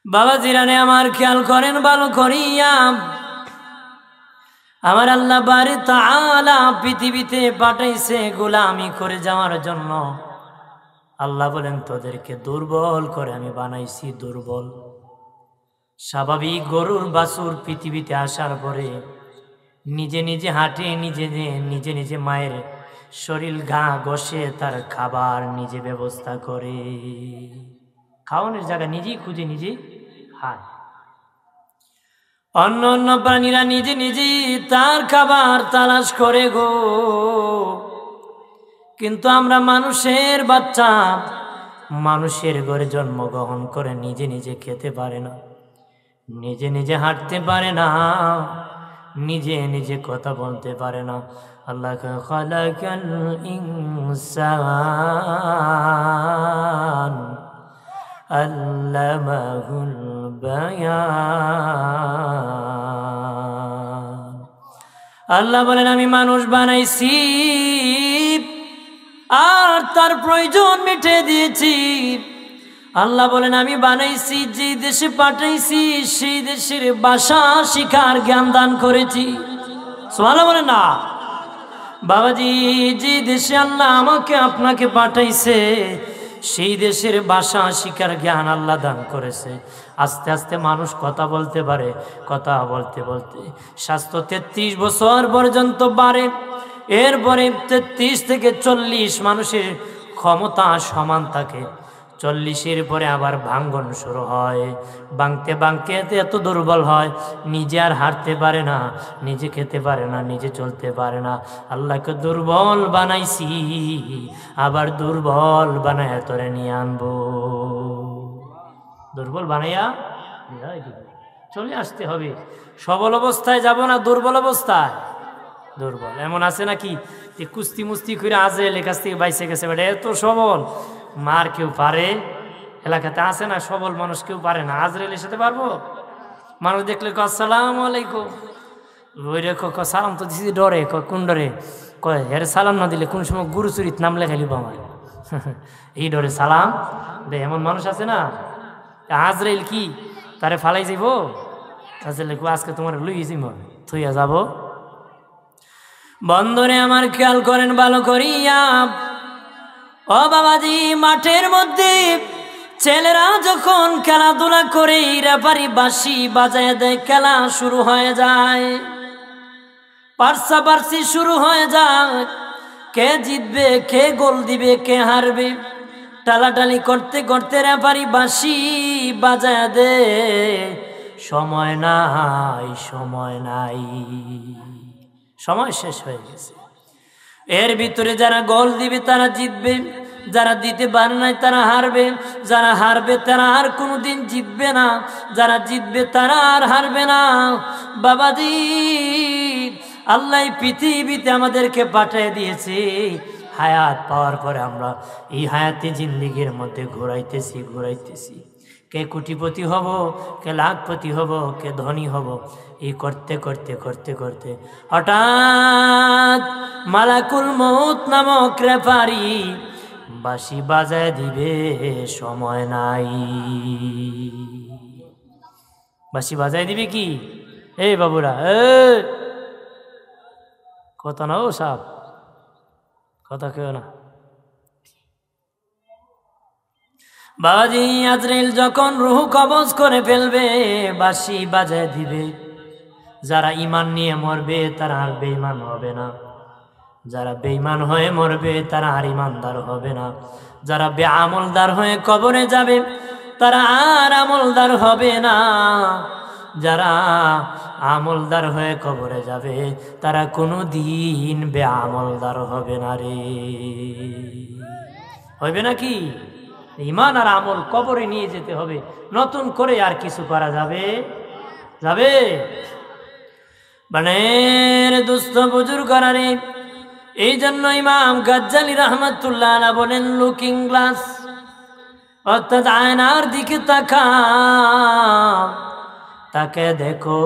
বাবা জিরানে আমার খেয়াল করেন ভালো করিয়া, আমার আল্লাহ বাড়ি তাআলা পৃথিবীতে পাঠাইছে গোলামি করে যাওয়ার জন্য। আল্লাহ বলেন তোদেরকে দুর্বল করে আমি বানাইছি, দুর্বল। স্বাভাবিক গরুর বাছুর পৃথিবীতে আসার পরে নিজে নিজে হাঁটে, নিজে নিজে মায়ের শরীর ঘা ঘষে তার খাবার নিজে ব্যবস্থা করে, খাওয়ানোর জায়গা নিজেই খুঁজে নিজেই খায়। অন্য অন্য প্রাণীরা নিজে নিজেই তার খাবার তালাশ করে গো, কিন্তু আমরা মানুষের বাচ্চা, মানুষের ঘরে জন্মগ্রহণ করে নিজে নিজে খেতে পারে না, নিজে নিজে হাঁটতে পারে না, নিজে নিজে কথা বলতে পারে না। আল্লাহ খালাকাল ইনসান আল্লামাহুল বায়ান। আল্লাহ বলেন আমি মানুষ বানাইছি আর তার প্রয়োজন মিটে দিয়েছি। আল্লাহ বলেন আমি বানাইছি, যে দেশে পাঠাইছি সেই দেশের ভাষা শিখার জ্ঞান দান করেছি। সুবহানাল্লাহ বলেন না বাবাজি, যে দেশে আল্লাহ আমাকে আপনাকে পাঠাইছে সেই দেশের ভাষা শিখার জ্ঞান আল্লাহ দান করেছে। আস্তে আস্তে মানুষ কথা বলতে পারে, কথা বলতে বলতে স্বাস্থ্য 33 বছর পর্যন্ত বাড়ে। এরপরে 33 থেকে 40 মানুষের ক্ষমতা সমান থাকে। 40-এর পরে আবার ভাঙ্গন শুরু হয়, ভাঙতে ভাঙতে এত দুর্বল হয় নিজে আর হাঁটতে পারে না, নিজে খেতে পারে না, নিজে চলতে পারে না। আল্লাহকে দুর্বল বানাইছি, আবার দুর্বল বানায়া তোরে নিয়ে আনবো। দুর্বল বানাইয়া চলে আসতে হবে। সবল অবস্থায় যাব না, দুর্বল অবস্থায়। দুর্বল এমন আছে নাকি যে কুস্তি মুস্তি করে আজরাইলের কাছ থেকে বাইসে গেছে, বেটা এত সবল, মার কেউ পারে? এলাকাতে আছে না সবল মানুষ, কেউ পারে না। আজরাইলের সাথে পারবো? মানুষ দেখলে আসসালামু আলাইকুম, ওই রে সালাম তো দিছি, ডরে কোন ডরে? কয় হের সালাম না দিলে কোন সময় গুরু চুরিত নাম লেখাইলিব আমার, এই ডরে সালাম দে। এমন মানুষ আছে না? আজরাইল কি তারে ফালাই যাইব? আজরাইল আজকে তোমার লুই যাইব, থইয়া যাব। বন্ধুরে আমার খেয়াল করেন ভালো করিয়া, ও বাবাজি মাঠের মধ্যে ছেলেরা যখন খেলাধুলা করে রেফারি বাঁশি বাজায় দেয়, খেলা শুরু হয়ে যায়, পার্সাপার্সি শুরু হয়ে যায়। কে জিতবে, কে গোল দিবে, কে হারবে, টালাটালি করতে করতে রেফারি বাঁশি বাজায় দে। সময় নাই, সময় নাই, সময় শেষ হয়ে গেছে। এর ভিতরে যারা গোল দিবে তারা জিতবে, যারা দিতে পারে নাই তারা হারবে, যারা হারবে তারা আর কোনোদিন জিতবে না, যারা জিতবে তারা আর হারবে না। বাবাজি আল্লাহ পৃথিবীতে আমাদেরকে পাঠিয়ে দিয়েছে, হায়াত পাওয়ার পরে আমরা এই হায়াতে জিন্দেগির মধ্যে ঘুরাইতেছি। কে কোটিপতি হব, কে লাখপতি হব, কে ধনী হব, এই করতে করতে করতে করতে হঠাৎ মালাকুল মউত নামক রেফারি বাঁশি বাজায় দিবে, সময় নাই। বাঁশি বাজায় দিবে কি? এই বাবুরা কথা না, ও সাপ কথা কেউ না। বাবাজি আজরাইল যখন রূহ কবজ করে ফেলবে, বাঁশি বাজায় দিবে। যারা ঈমান নিয়ে মরবে তারা আর বেঈমান হবে না, যারা বেঈমান হয়ে মরবে তারা আর ঈমানদার হবে না, যারা বেআমলদার হয়ে কবরে যাবে তারা আর আমলদার হবে না, যারা আমলদার হয়ে কবরে যাবে তারা কোনোদিন বেআমলদার হবে না রে। হবে নাকি? ঈমান আর আমল কবরে নিয়ে যেতে হবে, নতুন করে আর কিছু করা যাবে? বানের দুস্থ বুজুর্গরা রে, এই জন্য ইমাম গাজ্জালি রহমাতুল্লাহ আলাইহি বলেন লুকিং গ্লাস, অর্থাৎ আয়নার দিকে তাকে দেখো,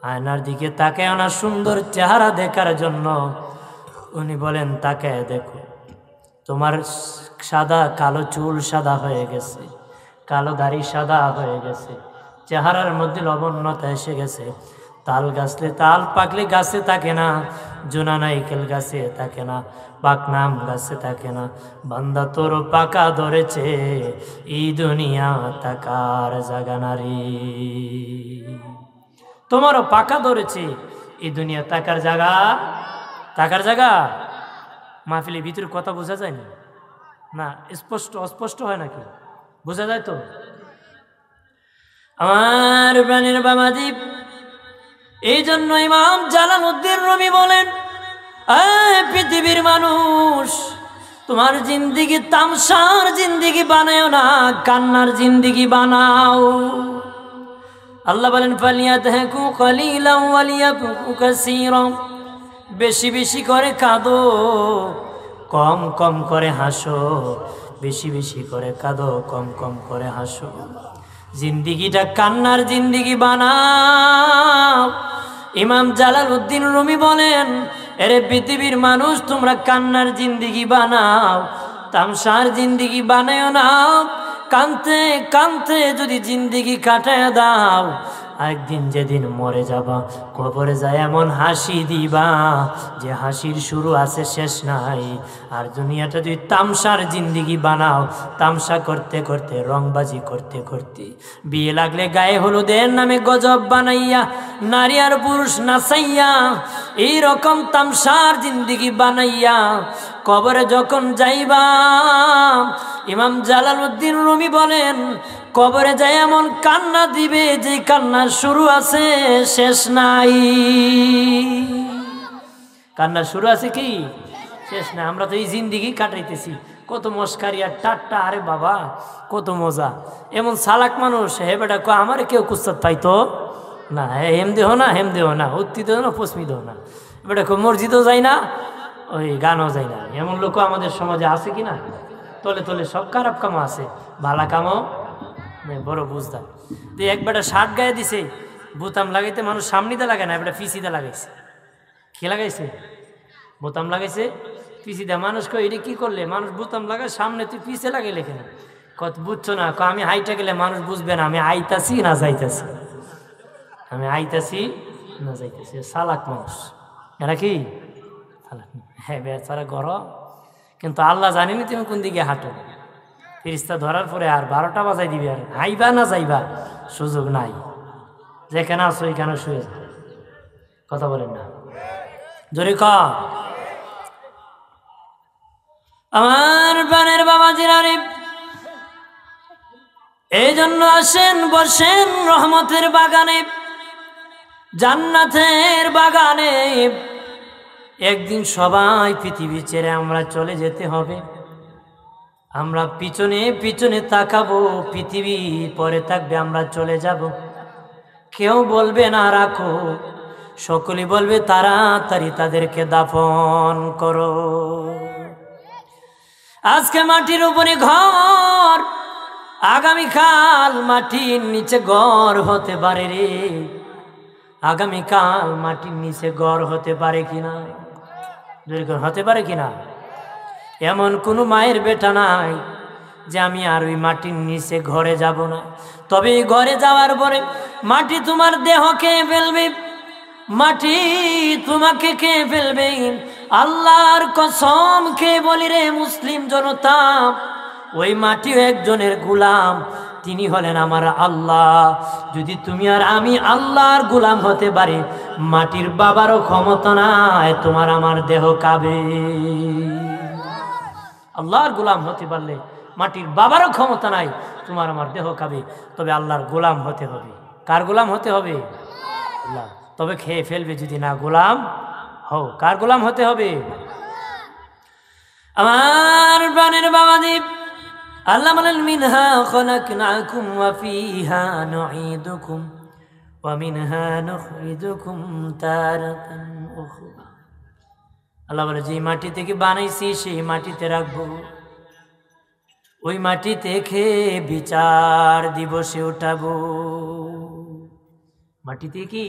আয়নার দিকে তাকে ওনার সুন্দর চেহারা দেখার জন্য উনি বলেন তাকে দেখো, তোমার সাদা কালো চুল সাদা হয়ে গেছে, কালো দাড়ি সাদা হয়ে গেছে, চেহারার মধ্যে লবণতা এসে গেছে। তাল গাছলে তাল পাকলে গাছে থাকে না, জোনা নাইকেল গাছে থাকে না, পাকনাম গাছে থাকে না। বান্দা তোর পাকা ধরেছে, এই দুনিয়া তাকার জাগা নারী। তোমারও পাকা ধরেছে, এই দুনিয়া তাকার জায়গা। তাকার জায়গা মাহফিলের ভিতরে কথা বোঝা যায় না, স্পষ্ট অস্পষ্ট হয় নাকি? বোঝা যায় তো? আমার প্রাণের বাবাজি, এই জন্য ইমাম জালালউদ্দিন রুমি বলেন, পৃথিবীর মানুষ, তোমার জিন্দিগি তামসার জিন্দিগি বানাও না, কান্নার জিন্দিগি বানাও। আল্লাহ বলেন, ফালিয়াদহাকু কালিলান ওয়ালিয়াবকু কাসীরা, বেশি বেশি করে কাঁদো, কম কম করে হাসো। বেশি বেশি করে কাঁদো, কম কম করে হাসো। জিন্দিগিটা কান্নার জিন্দিগি বানাও। ইমাম জালালউদ্দিন রুমি বলেন, এরে পৃথিবীর মানুষ, তোমরা কান্নার জিন্দিগি বানাও, তামসার জিন্দিগি বানাও না। কানতে কানতে যদি জিন্দিগি কাটায় দাও, একদিন যেদিন মরে যাবা, কবরে যায় এমন হাসি দিবা যে হাসির শুরু আছে শেষ নাই। আর দুনিয়াটা যদি তামসার জিন্দিগি বানাও, তামসা করতে করতে, রংবাজি করতে করতে, বিয়ে লাগলে গায়ে হলুদের নামে গজব বানাইয়া, নারী আর পুরুষ নাচাইয়া, এইরকম তামসার জিন্দিগি বানাইয়া কবরে যখন যাইবা, ইমাম জালালউদ্দিন রুমি বলেন, কবরে যায় এমন কান্না দিবে যে কান্নার শুরু আছে শেষ নাই। কান্নার শুরু আছে কি শেষ নাই। আমরা তো এই জিন্দিগি কাটাইতেছি কত মস্কারি আর টাট্টা, আরে বাবা কত মজা। এমন সালাক মানুষ, হে বেটা আমার কেউ কুস্তাদ পাইতো না, হেম দেহ না, হেম দেহ না, উত্তি দেহ না, পশ্মি দেহ না, বেটা মসজিদও যায় না, ওই গানও যায় না। এমন লোক আমাদের সমাজে আছে কি না? তলে তলে সব খারাপ কামও আছে, ভালা কামও বড় বুঝদার। তো এক বেটা শার্ট গায়ে দিছে, বোতাম লাগাইতে মানুষ সামনিতে লাগায় না, বেটা পিছিতে লাগাইছে। কি লাগাইছে? বোতাম লাগাইছে পিছিতে। মানুষ কয় এটা কি করলে? মানুষ বোতাম লাগায় সামনে, তুই পিছিয়ে লাগাইলে কেন? কত বুঝছো না? আমি হাইটা গেলে মানুষ বুঝবে না আমি আইতাছি না যাইতাছি, আমি আইতাছি না যাইতাছি। সালাক মানুষ এরা কি? হ্যাঁ বেচারা গরম, কিন্তু আল্লাহ জানেনি তুমি কোন দিকে হাঁটো। ফিরিস্তা ধরার পরে আর 12টা বাজাই দিবে, আর আইবা না যাইবা সুযোগ নাই। যেখানে আসো ওইখানে শুয়ে যা। কথা বলেন না জোরে ক। আমার প্রাণের বাবাজিরা রে, এই জন্য আসেন বসেন রহমতের বাগানে, জান্নাতের বাগানে। একদিন সবাই পৃথিবী ছেড়ে আমরা চলে যেতে হবে। আমরা পিছনে পিছনে তাকাবো, পৃথিবী পরে থাকবে, আমরা চলে যাব। কেউ বলবে না রাখো, সকলে বলবে তাড়াতাড়ি তাদেরকে দাফন করো। আজকে মাটির উপরে ঘর, আগামীকাল মাটির নিচে ঘর হতে পারে রে। আগামীকাল মাটির নিচে ঘর হতে পারে কিনা? হতে পারে কিনা? এমন কোনো মায়ের বেটা নাই যে আমি আর ওই মাটির নিচে ঘরে যাব না। তবে ঘরে যাওয়ার পরে মাটি তোমার দেহ খেয়ে ফেলবে, মাটি তোমাকে খেয়ে ফেলবে। আল্লাহর কসম খেয়ে বলি রে মুসলিম জনতা, ওই মাটিও একজনের গোলাম, তিনি হলেন আমার আল্লাহ। যদি তুমি আর আমি আল্লাহর গোলাম হতে পারি, মাটির বাবারও ক্ষমতা নাই তোমার আমার দেহ খাবে। আল্লাহর গোলাম হতে পারলে মাটির বাবারও ক্ষমতা নাই তোমার আমার দেহ খাবে। তবে আল্লাহর গোলাম হতে হবে। কার গোলাম হতে হবে? আল্লাহ। তবে খেয়ে ফেলবে যদি না গোলাম হও। কার গোলাম হতে হবে? আমার প্রাণের বাবাজি, আল্লাহ বলেন, মিনহা খলাকনাকুম ওয়া ফিহা নুঈদুকুম ওয়া মিনহা নুখরিজুকুম তারাতান উখরা। আল্লাহ বলে, যে মাটি থেকে বানাইছি সেই মাটিতে রাখবো, ওই মাটিতে খেয়ে বিচার দিবসে উঠাবো। মাটিতে কি?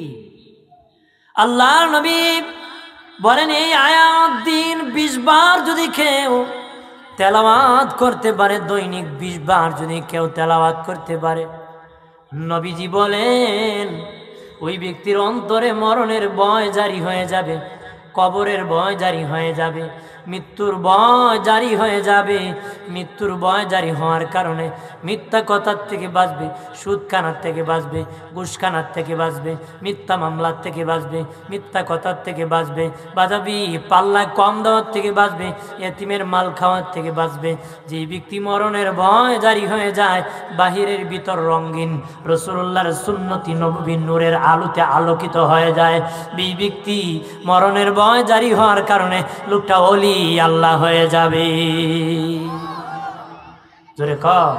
আল্লাহর নবী বলেন, এই আয়াত দিন 20 বার যদি খেয়েও তেলাওয়াত করতে পারে, দৈনিক 20 বার যদি কেউ তেলাওয়াত করতে পারে, নবীজি বলেন ওই ব্যক্তির অন্তরে মরণের ভয় জারি হয়ে যাবে, কবরের ভয় জারি হয়ে যাবে, মৃত্যুর ভয় জারি হয়ে যাবে। মৃত্যুর ভয় জারি হওয়ার কারণে মিথ্যা কথার থেকে বাঁচবে, সুদ খানার থেকে বাঁচবে, ঘুষ খানার থেকে বাঁচবে, মিথ্যা মামলার থেকে বাঁচবে, মিথ্যা কথার থেকে বাঁচবে, বাজাবি পাল্লা কম দেওয়ার থেকে বাঁচবে, এতিমের মাল খাওয়ার থেকে বাঁচবে। যে ব্যক্তি মরণের ভয় জারি হয়ে যায়, বাহিরের ভিতর রঙিন রাসূলুল্লাহর সুন্নতি নববী নূরের আলোতে আলোকিত হয়ে যায়, এই ব্যক্তি মরণের ভয় জারি হওয়ার কারণে লোকটা ওলি আল্লাহ হয়ে যাবে। জোরে কর,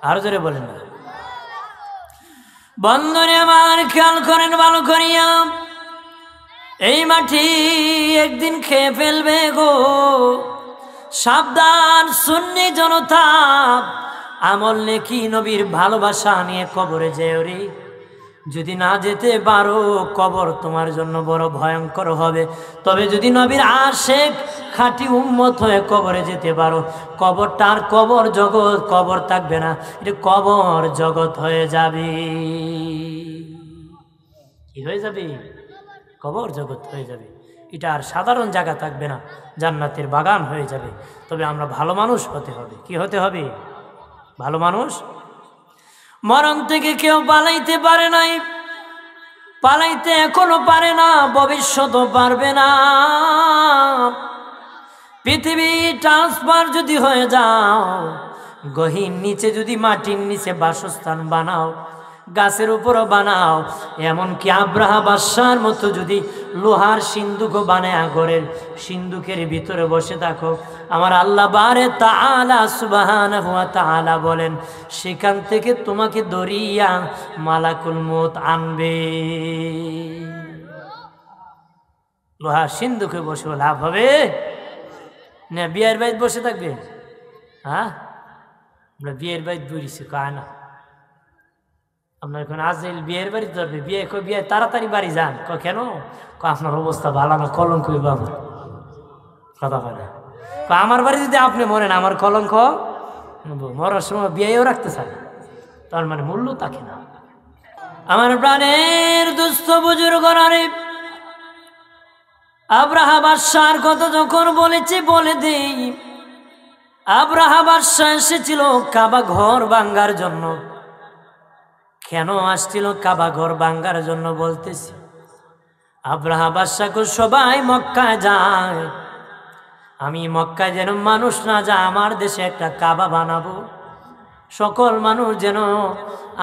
আরো জোরে বলেন না। বন্ধুরে আমার খেয়াল করেন ভালো করিয়া, এই মাটি একদিন খেয়ে ফেলবে গো। সাবধান সুন্নি জনতা, আমল নেকি নবীর ভালোবাসা নিয়ে কবরে যেও রে। যদি না যেতে পারো, কবর তোমার জন্য বড় ভয়ঙ্কর হবে। তবে যদি নবীর আশেক খাঁটি উম্মত হয়ে কবরে যেতে পারো, কবরটা আর কবর জগৎ কবর থাকবে না, এটা কবর জগৎ হয়ে যাবে। কি হয়ে যাবে? কবর জগৎ হয়ে যাবে। এটা আর সাধারণ জায়গা থাকবে না, জান্নাতের বাগান হয়ে যাবে। তবে আমরা ভালো মানুষ হতে হবে। কি হতে হবে? ভালো মানুষ। মরণ থেকে কেউ পালাইতে পারে নাই, পালাইতে এখনো পারে না, ভবিষ্যতও পারবে না। পৃথিবী ট্রান্সফার যদি হয়ে যাও, গহীন নিচে যদি মাটির নিচে বাসস্থান বানাও, গাছের উপরও বানাও, এমনকি আব্রাহা বাদশার মতো যদি লোহার সিন্দুকও বানায় ঘরের সিন্দুকের ভিতরে বসে থাকো, আমার আল্লাহ বারে তাআলা সুবহানাহু ওয়া তাআলা বলেন সেখান থেকে তোমাকে দরিয়া মালাকুল মউত আনবে। লোহার সিন্দুকে বসে লাভ হবে না? বিয়ের বাইত বসে থাকবে? হ্যাঁ, আমরা বিয়ের বাইত বুঝিছি কয় না। আপনার এখন আজরাইল বিয়ের বাড়ি ধরবে, বিয়ে তাড়াতাড়ি বাড়ি যান। কেন? আপনার অবস্থা ভালো না, কলঙ্ক হইব আমার। কথা বলে আমার বাড়ি যদি আপনি মরেন, আমার কলঙ্ক। মরার সময় বিয়েও রাখতে চান, তার মানে মূল্য থাকে না। আমার প্রাণের দুস্থ বুজুর্গ রে, আব্রাহা বাদশার কথা যখন বলেছি বলে দেই। আব্রাহা বাদশা এসেছিল কাবা ঘর ভাঙ্গার জন্য। কেন আসছিল কাবা ঘর ভাঙ্গার জন্য বলতেছি। আব্রাহা বাদশাকে সবাই মক্কায় যায়, আমি মক্কায় যেন মানুষ না যায়, আমার দেশে একটা কাবা বানাবো, সকল মানুষ যেন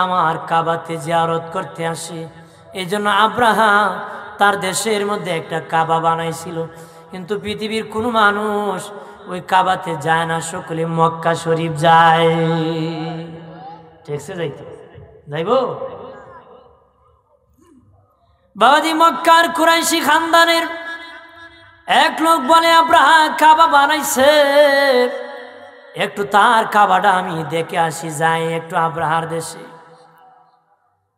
আমার কাবাতে জিয়ারত করতে আসে। এই জন্য আব্রাহা তার দেশের মধ্যে একটা কাবা বানাইছিল। কিন্তু পৃথিবীর কোনো মানুষ ওই কাবাতে যায় না, সকলে মক্কা শরীফ যায়। ঠিকছে? যাইতো যাইব বাবাজি। মক্কার কুরাইশি খানদানের এক লোক বলে আব্রাহা কাবা বানাইছে, একটু তার কাবাটা আমি দেখে আসি, যাই একটু আব্রাহার দেশে।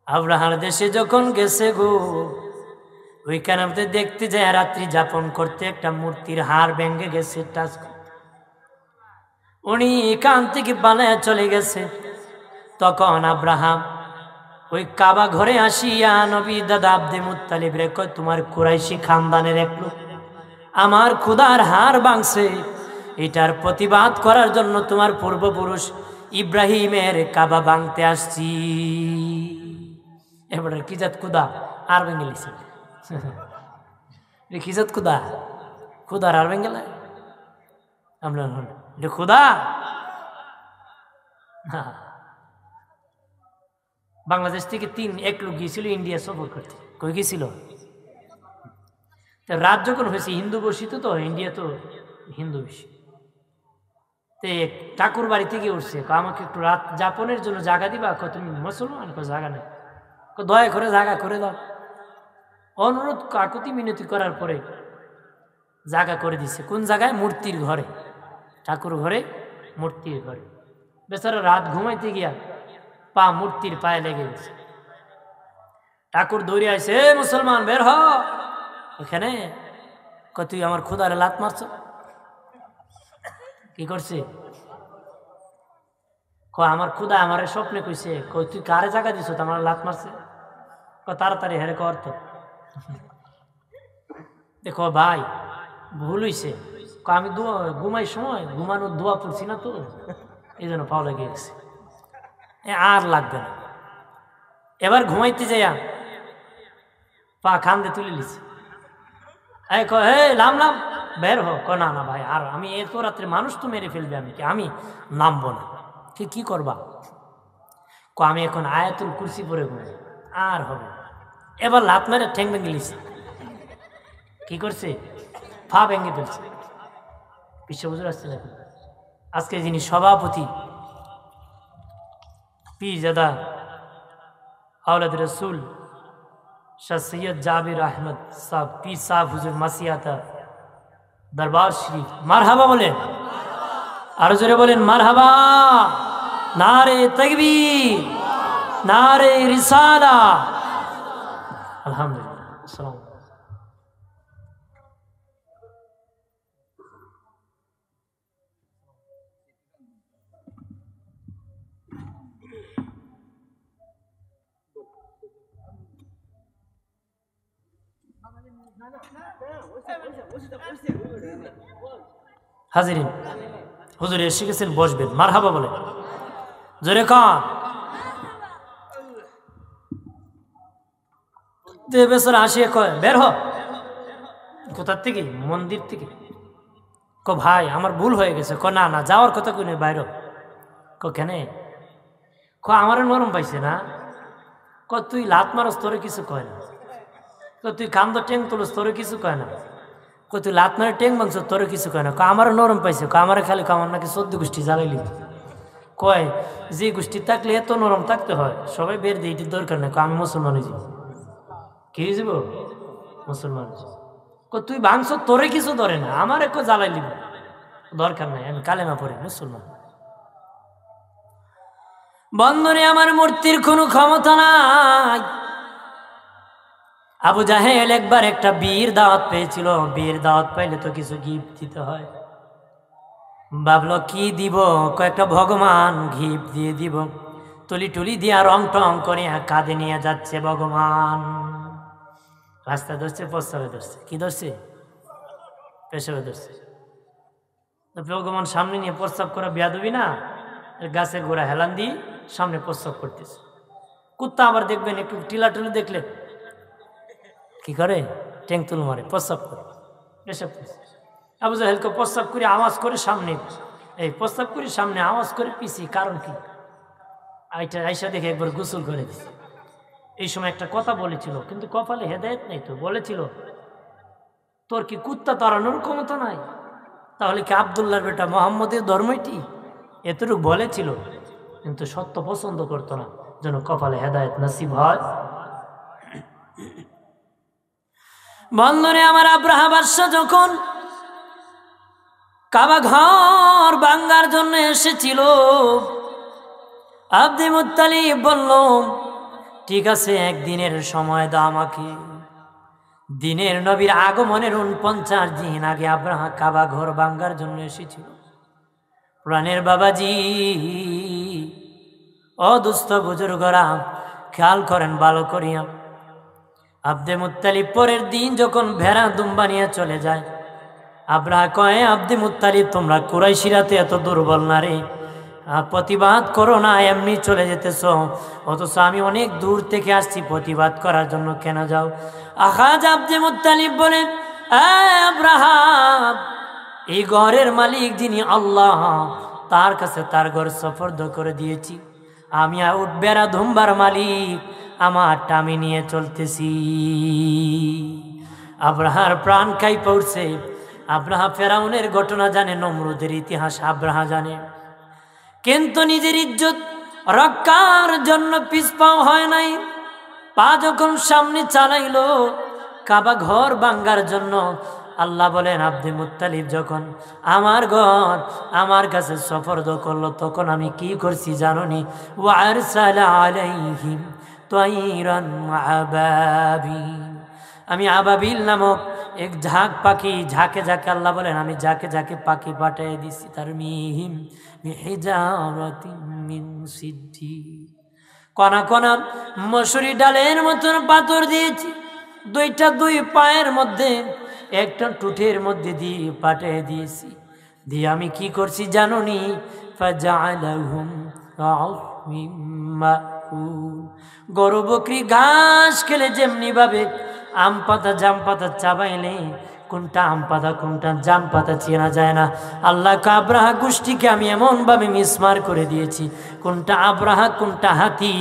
আব্রাহার দেশে যখন গেছে গো, ওইখানে দেখতে যায় রাত্রি যাপন করতে, একটা মূর্তির হার ভেঙে গেছে, টাচ। উনি এখান থেকে পালায়া চলে গেছে। তখন আব্রাহাম ওই কাবা ঘরে আসিয়া নবী দাদা আব্দে মুত্তালিব রে কয়, তোমার কুরাইশি খানদানের এক লোক আমার খুদার হার ভাঙছে, এটার প্রতিবাদ করার জন্য তোমার পূর্বপুরুষ ইব্রাহিমের কাবা ভাঙতে আসছি। এবার কি জাত খুদা আর ভেঙে লিছে? কি জাত খুদা? খুদার আর ভেঙে লাই আমরা খুদা। বাংলাদেশ থেকে এক লোক গিয়েছিল ইন্ডিয়া সফর করতে। কই গেছিল? রাত যখন হয়েছে, হিন্দু বসিত তো, ইন্ডিয়া তো হিন্দু বেশি। ঠাকুর বাড়ি থেকে উঠছে, আমাকে একটু রাত যাপনের জন্য জায়গা দিবা? তুমি মুসলমান? জায়গা নেই, দয়া করে জায়গা করে দাও। অনুরোধ কাকুতি মিনতি করার পরে জায়গা করে দিচ্ছে। কোন জায়গায়? মূর্তির ঘরে, ঠাকুর ঘরে, মূর্তির ঘরে। বেচারা রাত ঘুমাইতে গিয়া পা মূর্তির পায়ে লেগে গেছে। ঠাকুর দৌড়ে আসে, মুসলমান বের হ। ওখানে তুই আমার খোদারে লাত মারছ? কি করছে? আমার খুদা আমার স্বপ্নে কইছে, কই তুই কারে জায়গা দিছ? আমার লাত মারছে। তাড়াতাড়ি হেরে কর তো। দেখো ভাই ভুল হইছে, আমি ঘুমাই সময় ঘুমানোর দোয়া পড়ছি না তো, এই জন্য পাও লেগে গেছে, আর লাগবে না। এবার ঘুমাইতে যাইয়া পা খান্দে তুলে লিছে, লাম লাম বের হো। না না ভাই, আর আমি এত রাত্রে মানুষ তো মেরে ফেলবে, আমি নামবো না। কি করবা? আমি এখন আয়াতুল কুরসি পরে ঘুমাই, আর হবে। এবার লাত মেরে ঠ্যাং ভেঙে লিছে। কি করছে? পা ভেঙে ফেলছে। বিশ্ব হুজুর আসছে নাকি আজকে, যিনি সভাপতি পীরজাদা আওলাদ রসুল শাহ সৈয়দ জাবির আহমদ সাহেব পীর সাহেব হুজুর মাসিয়াতা দরবার শরীফ, মারহাবা বলেন, আরো জোরে বলেন মারহাবা। নারে তাকবীর, নারে রিসালা। আলহামদুলিল্লাহ। আসসালামু আলাইকুম। হাজিরিন, হুজুর এসে গেছেন, বসবেন। মারহাবা বলে জোরে খান। বেচারা আসিয়ে কয় বের হ। কোথার থেকে? মন্দির থেকে। ভাই আমার ভুল হয়ে গেছে। না না, যাওয়ার কথা কই নাই, বাইর। কেন? আমার নরম পাইছে না। তুই লাত মারস, তোরে কিছু কয় না। তুই কান্দ টেং তুলস, তোরে কিছু কয় না। তুই লাত মারে টেং ভাঙছ, তোরে কিছু কয় না। আমার নরম পাইছে। আমার খালি আমার নাকি 14 গোষ্ঠী জ্বালাইলি। কয় যে গোষ্ঠী থাকলে এত নরম থাকতে হয়, সবাই বের দিয়ে এটির দরকার নেই। আমি মুসলমান হয়ে যাব। কি হয়ে যাব? মুসলমান। তুই ভাঙছ, তোরে কিছু ধরে না, আমার একটু জ্বালাই লিব, দরকার নাই, আমি কালেমা পড়ি, মুসলমান। বন্ধনে আমার মূর্তির কোনো ক্ষমতা নাই। আবু জাহেল একবার একটা বীর দাওয়াত পেয়েছিল। বীর দাওয়াত পাইলে তো কিছু গিফট দিতে হয়। ভাবলো কি দিব? কয়েকটা ভগবান গিফট দিয়ে দিব। তুলি টুলি দিয়া রং টং করে কাঁধে নিয়ে যাচ্ছে ভগবান। রাস্তা ধরছে, প্রস্তাবে ধরছে। কি ধরছে? পেশাবে ধরছে। ভগবান সামনে নিয়ে প্রস্তাব করা বেয়াদবি না? গাছের গোড়া হেলান দিয়ে সামনে প্রস্তাব করতেছে। কুত্তা আবার দেখবেন একটু টিলা টুলি দেখলে কি করে? ট্যাং তুল মারে, প্রস্তাব করে, পেশাব করছে। আবু জাহেলকে প্রস্তাব করে আওয়াজ করে সামনে, এই প্রস্তাব করে সামনে আওয়াজ করে পিছিয়ে। কারণ কি? আইসা দেখে একবার গোসল করে দিছে। এই সময় একটা কথা বলেছিল, কিন্তু কপালে হেদায়েত নেই তো। বলেছিল তোর কি কুত্তা তাড়ানোর ক্ষমতা নাই? তাহলে কি আবদুল্লাহর বেটা মোহাম্মদের ধর্মটি? এতটুকু বলেছিল, কিন্তু সত্য পছন্দ করতো না, যেন কপালে হেদায়েত নসিব হয়। বন্ধনে আমার আব্রাহা বাদশা যখন কাবা ঘর ভাঙার জন্য এসেছিল, আব্দুল মুত্তালিব বলল ঠিক আছে, একদিনের সময় দাও আমাকে। দিনের নবীর আগমনের 49 দিন আগে আব্রাহা কাবা ঘর ভাঙার জন্য এসেছিল। প্রাণের বাবাজি, অদুস্থ বুজুর্গরা খেয়াল করেন ভালো করিয়া। আব্দুল মুত্তালিব পরের দিন যখন ভেড়া দুম্বা নিয়ে চলে যায়, আব্রাহা কয় আব্দুল মুত্তালিব তোমরা কুরাইশিরাতে এত দুর্বল না রে, প্রতিবাদ করো না, এমনি চলে যেতেছ, অথচ আমি অনেক দূর থেকে আসছি প্রতিবাদ করার জন্য, কেন যাও? আখাজ আব্দুল মুত্তালিব বলেন আব্রাহা, এই ঘরের মালিক যিনি আল্লাহ, তার কাছে তার ঘর সফর্দ করে দিয়েছি। আমি বেড়া ধুম্বার মালিক, আমারটা আমি নিয়ে চলতেছি। আব্রাহার প্রাণ কাই পড়ছে। আব্রাহা ফেরাউনের ঘটনা জানে, নমরুদের ইতিহাস আব্রাহা জানে, কিন্তু নিজের ইজ্জত রক্ষার জন্য পিছপাও হয় নাই। পা যখন সামনে চালাইলো কাবা ঘর ভাঙ্গার জন্য, আল্লাহ বলেন আব্দুল মুত্তালিব যখন আমার ঘর আমার কাছে সফরদ করলো, তখন আমি কি করছি জানোনি? ওয়ারসালা আলাইহিম তায়রান আবাবিল, আমি আবাবিল নামক এক ঝাঁক পাখি, ঝাঁকে ঝাঁকে আল্লাহ বলেন আমি ঝাঁকে ঝাঁকে পাখি পাঠিয়ে দিছি, তার মিহিম বিহিজারাতিন মিন সিদ্দিক, কণা কণা মসুরি ডালের মতন পাথর দিয়েছি, দুইটা দুই পায়ের মধ্যে একটা টুটের মধ্যে দিয়ে পাঠিয়ে দিয়েছি। দিয়ে আমি কি করছি জানোনি? ফাজআলাহুম আসমিম মাকুল, গরু বকরি ঘাস খেলে যেমনি ভাবে আম পাতা জাম পাতা চাবাইলে কোনটা আম পাতা কোনটা জাম পাতা চেনা যায় না, আল্লাহ আব্রাহা গোষ্ঠীকে আমি এমনভাবে মিসমার করে দিয়েছি, কোনটা আব্রাহা কোনটা হাতি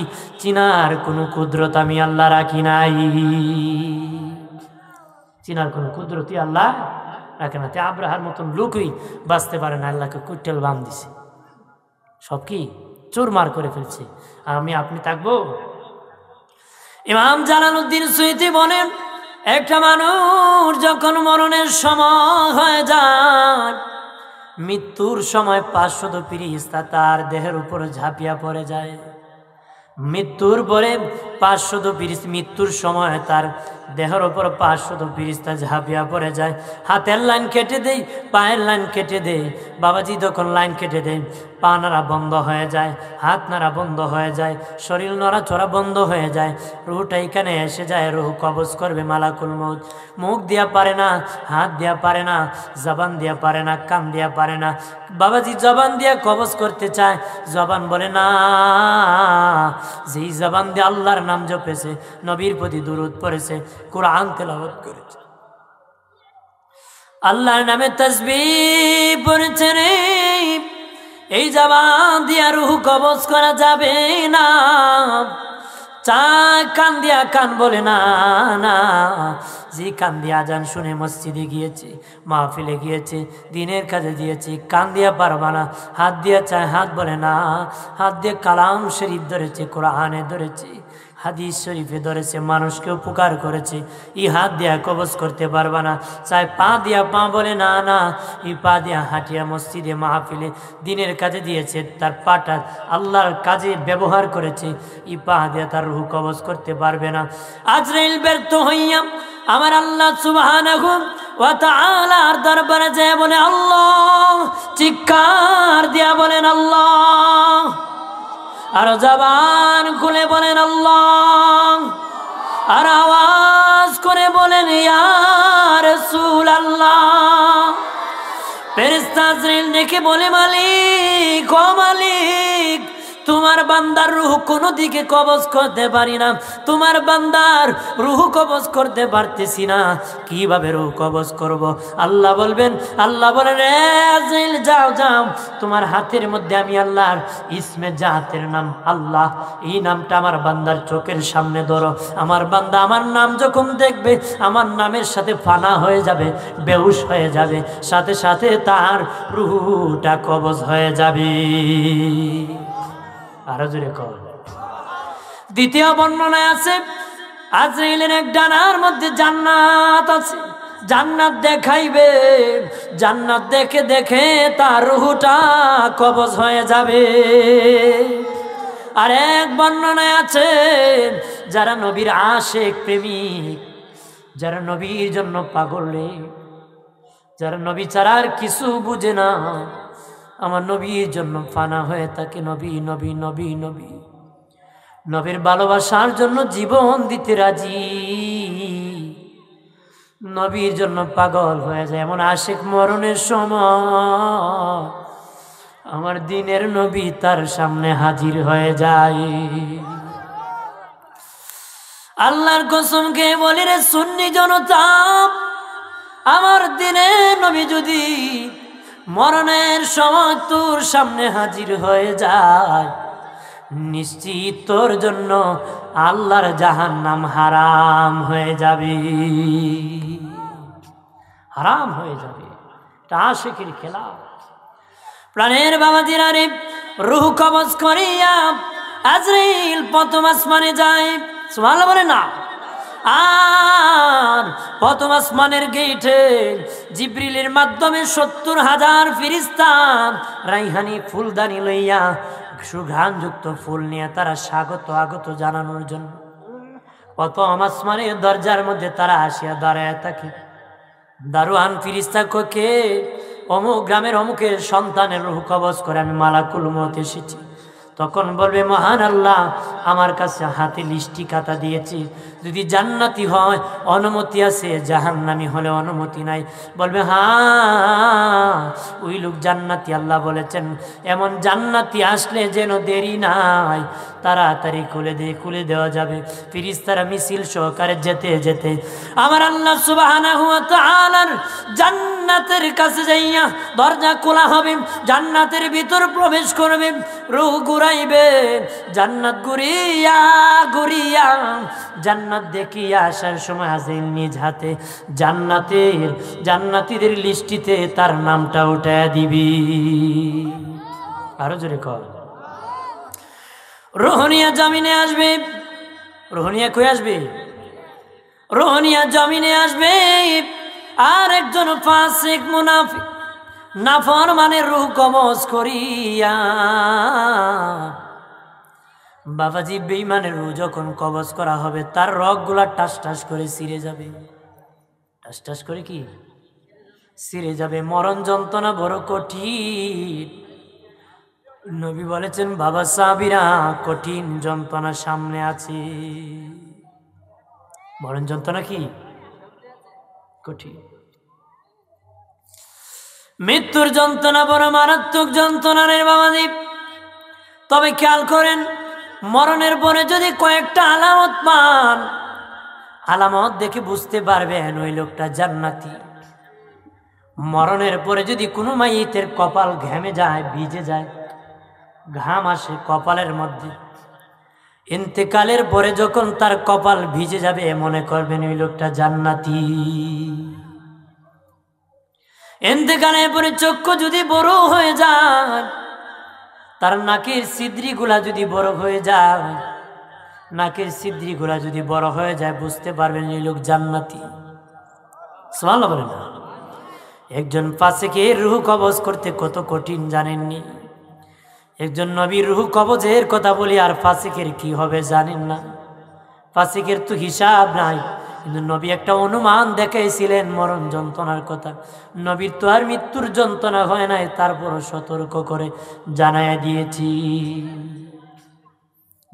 চিনার কোনো কুদরত আমি আল্লাহ রাখি নাই, চিনার কোনো কুদরতি আল্লাহ রাখে না। আব্রাহার মতন লোকই বাঁচতে পারে না, আল্লাহকে কুটেল বাম দিছে, সব কি চুরমার করে ফেলছে, আমি আপনি থাকবো? ইমাম জালালউদ্দিন সুয়ুতী বলেন একটা মানুষ যখন মরণের সময় হয়ে যায়, মৃত্যুর সময় 500 ফেরেশতা তার দেহের উপর ঝাঁপিয়া পড়ে যায়, মৃত্যুর পরে 500 ফেরেশতা, মৃত্যুর সময় তার দেহের উপর 500 ফেরেশতা ঝাঁপিয়া পড়ে যায়, হাতের লাইন কেটে দেয়, পায়ের লাইন কেটে দেয়, বাবাজি যখন লাইন কেটে দেয় পা নাড়া বন্ধ হয়ে যায়, হাত নাড়া বন্ধ হয়ে যায়, শরীর নড়াচড়া বন্ধ হয়ে যায়, রুহটা এখানে এসে যায়, রুহ কবজ করবে মালাকুল মউত, মুখ দিয়া পারে না, হাত দিয়া পারে না, জবান দিয়া পারে না, কান দিয়া পারে না, বাবাজি জবান দিয়া কবজ করতে চায়, জবান বলে না, যেই জবান দিয়ে আল্লাহর নাম জপেছে, নবীর প্রতি দুরূদ পড়েছে, কোরআন তেলাওয়াত করেছে, আল্লাহর নামে তাসবিহ পড়েছে রে, এই জবান দিয়া রূহ কবজ করা যাবে না, চায় কান দিয়া কান বলে না, না, যে কান দিয়া আজান শুনে মসজিদে গিয়েছে, মাহফিলে গিয়েছে, দিনের কাজে দিয়েছে, কান দিয়া পারবা না, হাত দিয়া চায় হাত বলে না, হাত দিয়ে কালাম শরীফ ধরেছে, কোরআনে ধরেছে, হাদিস শরীফে ধরেছে, মানুষকে উপকার করেছে, এই হাত দিয়া কবজ করতে পারবা না, চাই পা দিয়া পা বলে না, না, এই পা দিয়া হাঁটিয়া মসজিদে মাহফিলে দিনের কাজে দিয়েছে, তার পাটা আল্লাহর কাজে ব্যবহার করেছে, এই পা দিয়া তার রূহ কবজ করতে পারবে না। আজরাইল ব্যর্থ হইয়া আমার আল্লাহ সুবহানাহু ওয়া তাআলার দরবারে যায় বলে আল্লাহ, চিৎকার দিয়া বলেন আল্লাহ, আর জবান খুলে বলেন আল্লাহ, আর আওয়াজ করে বলেন ইয়া রাসূলুল্লাহ। ফেরেশতা আজরাইল ডেকে বলে মালিক, ও মালিক, তোমার বান্দার রূহ কোনো দিকে কবজ করতে পারি না, তোমার বান্দার রূহ কবজ করতে পারতেছি না, কিভাবে রূহ কবজ করব? আল্লাহ বলবেন, আল্লাহ বলেন রে আজরাইল যাও যাও, তোমার হাতের মধ্যে আমি আল্লাহর ইসমে জাতের নাম আল্লাহ, এই নামটা আমার বান্দার চোখের সামনে ধরো, আমার বান্দা আমার নাম যখন দেখবে আমার নামের সাথে ফানা হয়ে যাবে, বেহুশ হয়ে যাবে, সাথে সাথে তার রূহটা কবজ হয়ে যাবে। আরো জোরে কর। দ্বিতীয় বর্ণনায় আছে আজরাইলের এক ডানার মধ্যে জান্নাত আছে, জান্নাত দেখাইবে, জান্নাত দেখে দেখে তার রূহটা কবজ হয়ে যাবে। আর এক বর্ণনায় আছে যারা নবীর আশিক প্রেমিক, যারা নবীর জন্য পাগল রে, যারা নবী ছাড়া আর কিছু বুঝে না, আমার নবীর জন্য ফানা হয়ে থাকে, নবী নবী নবী নবী, নবীর ভালোবাসার জন্য জীবন দিতে রাজি, নবীর জন্য পাগল হয়ে যায়, এমন আশিক মরণের সময় আমার দিনের নবী তার সামনে হাজির হয়ে যায়। আল্লাহর কসম খেয়ে বলি রে সুন্নি জনতা, আমার দিনের নবী যদি মরণের সময় তোর সামনে হাজির হয়ে যায়, নিশ্চিত তোর জন্য আল্লাহর জাহান্নাম হারাম হয়ে যাবে, হারাম হয়ে যাবে। এটা আশিকের খেলা। প্রাণের বাবাজিরা রে, রূহ কবজ করিয়া আজরাইল প্রথম আসমানে যায়, সুবহানাল্লাহ বলে না, আর প্রথম আসমানের গেটে জিবরিলের মাধ্যমে 70,000 ফেরেশতা রাইহানি ফুলদানি লইয়া সুঘ্রাণযুক্ত ফুল নিয়ে তারা স্বাগত আগত জানানোর জন্য প্রথম আসমানের দরজার মধ্যে তারা আসিয়া দাঁড়ায় থাকে। দারোয়ান ফিরিস্তা কে? অমুক গ্রামের অমুকের সন্তানের রূহ কবজ করে আমি মালাকুল মউত এসেছি। তখন বলবে মহান আল্লাহ আমার কাছে হাতে লিস্টি খাতা দিয়েছি, যদি জান্নাতি হয় অনুমতি আছে, জাহান্নামী হলে অনুমতি নাই। বলবে হ্যাঁ ওই লোক জান্নাতি, আল্লাহ বলেছেন এমন জান্নাতি আসলে যেন দেরি নাই, তাড়াতাড়ি খুলে দেওয়া যাবে। ফেরেশতারা মিছিল সহকারে যেতে যেতে আমার আল্লাহ সুবহানাহু ওয়া তাআলার জান্নাতের কাছে যাইয়া দরজা খোলা হবে, জান্নাতের ভিতর প্রবেশ করবে, রূহ ঘুরাইবে, জান্নাত ঘুরিয়া ঘুরিয়া জান্নাত দেখিয়া আসার সময় আজরাইল নিজ হাতে জান্নাতীদের লিস্টিতে তার নামটা উঠায়া দিবি। আরো জোরে কর। রোহনিয়া জমিনে আসবে। রোহনিয়া কই আসবে? রোহনিয়া জমিনে আসবে। আর একজন ফাসিক মুনাফিক নাফরমানের রূহ কবজ করিয়া, বাবাজি বেঈমানের রূহ যখন কবজ করা হবে তার রগগুলা টাস টাস করে ছিঁড়ে যাবে। টাস টাস করে কি ছিঁড়ে যাবে। মরণ যন্ত্রণা বড় কঠিন। নবী বলেছেন বাবা সাহাবীরা কঠিন যন্ত্রণা সামনে আছে। মরণ যন্ত্রণা কি কঠিন। মৃত্যুর যন্ত্রণা বড় মারাত্মক যন্ত্রণা রে বাবাজি। তবে খেয়াল করেন, মরণের পরে যদি কয়েকটা আলামত পান, আলামত দেখে বুঝতে পারবেন ওই লোকটা জান্নাতি। মরণের পরে যদি কোনো মাইয়িতের কপাল ঘেমে যায়, ভিজে যায়, ঘাম আসে কপালের মধ্যে, ইন্তেকালের পরে যখন তার কপাল ভিজে যাবে মনে করবেন ওই লোকটা জান্নাতি। ইন্তেকালের পরে চক্ষু যদি বড় হয়ে যায়, তার নাকের ছিদ্রিগুলা যদি বড় হয়ে যায়, নাকের ছিদ্রিগুলা যদি বড় হয়ে যায় বুঝতে পারবেন এই লোক জান্নাতি। সুবহানাল্লাহ বলেন না। একজন ফাসিকের রূহ কবজ করতে কত কঠিন জানেননি? একজন নবীর রূহ কবজের কথা বলি, আর ফাসিকের কি হবে জানেন না? ফাসিকের তো হিসাব নাই, কিন্তু নবী একটা অনুমান দেখাইছিলেন মরণ যন্ত্রণার কথা। নবীর তো আর মৃত্যুর যন্ত্রণা হয় নাই, তারপরও সতর্ক করে জানাইয়া দিয়েছি।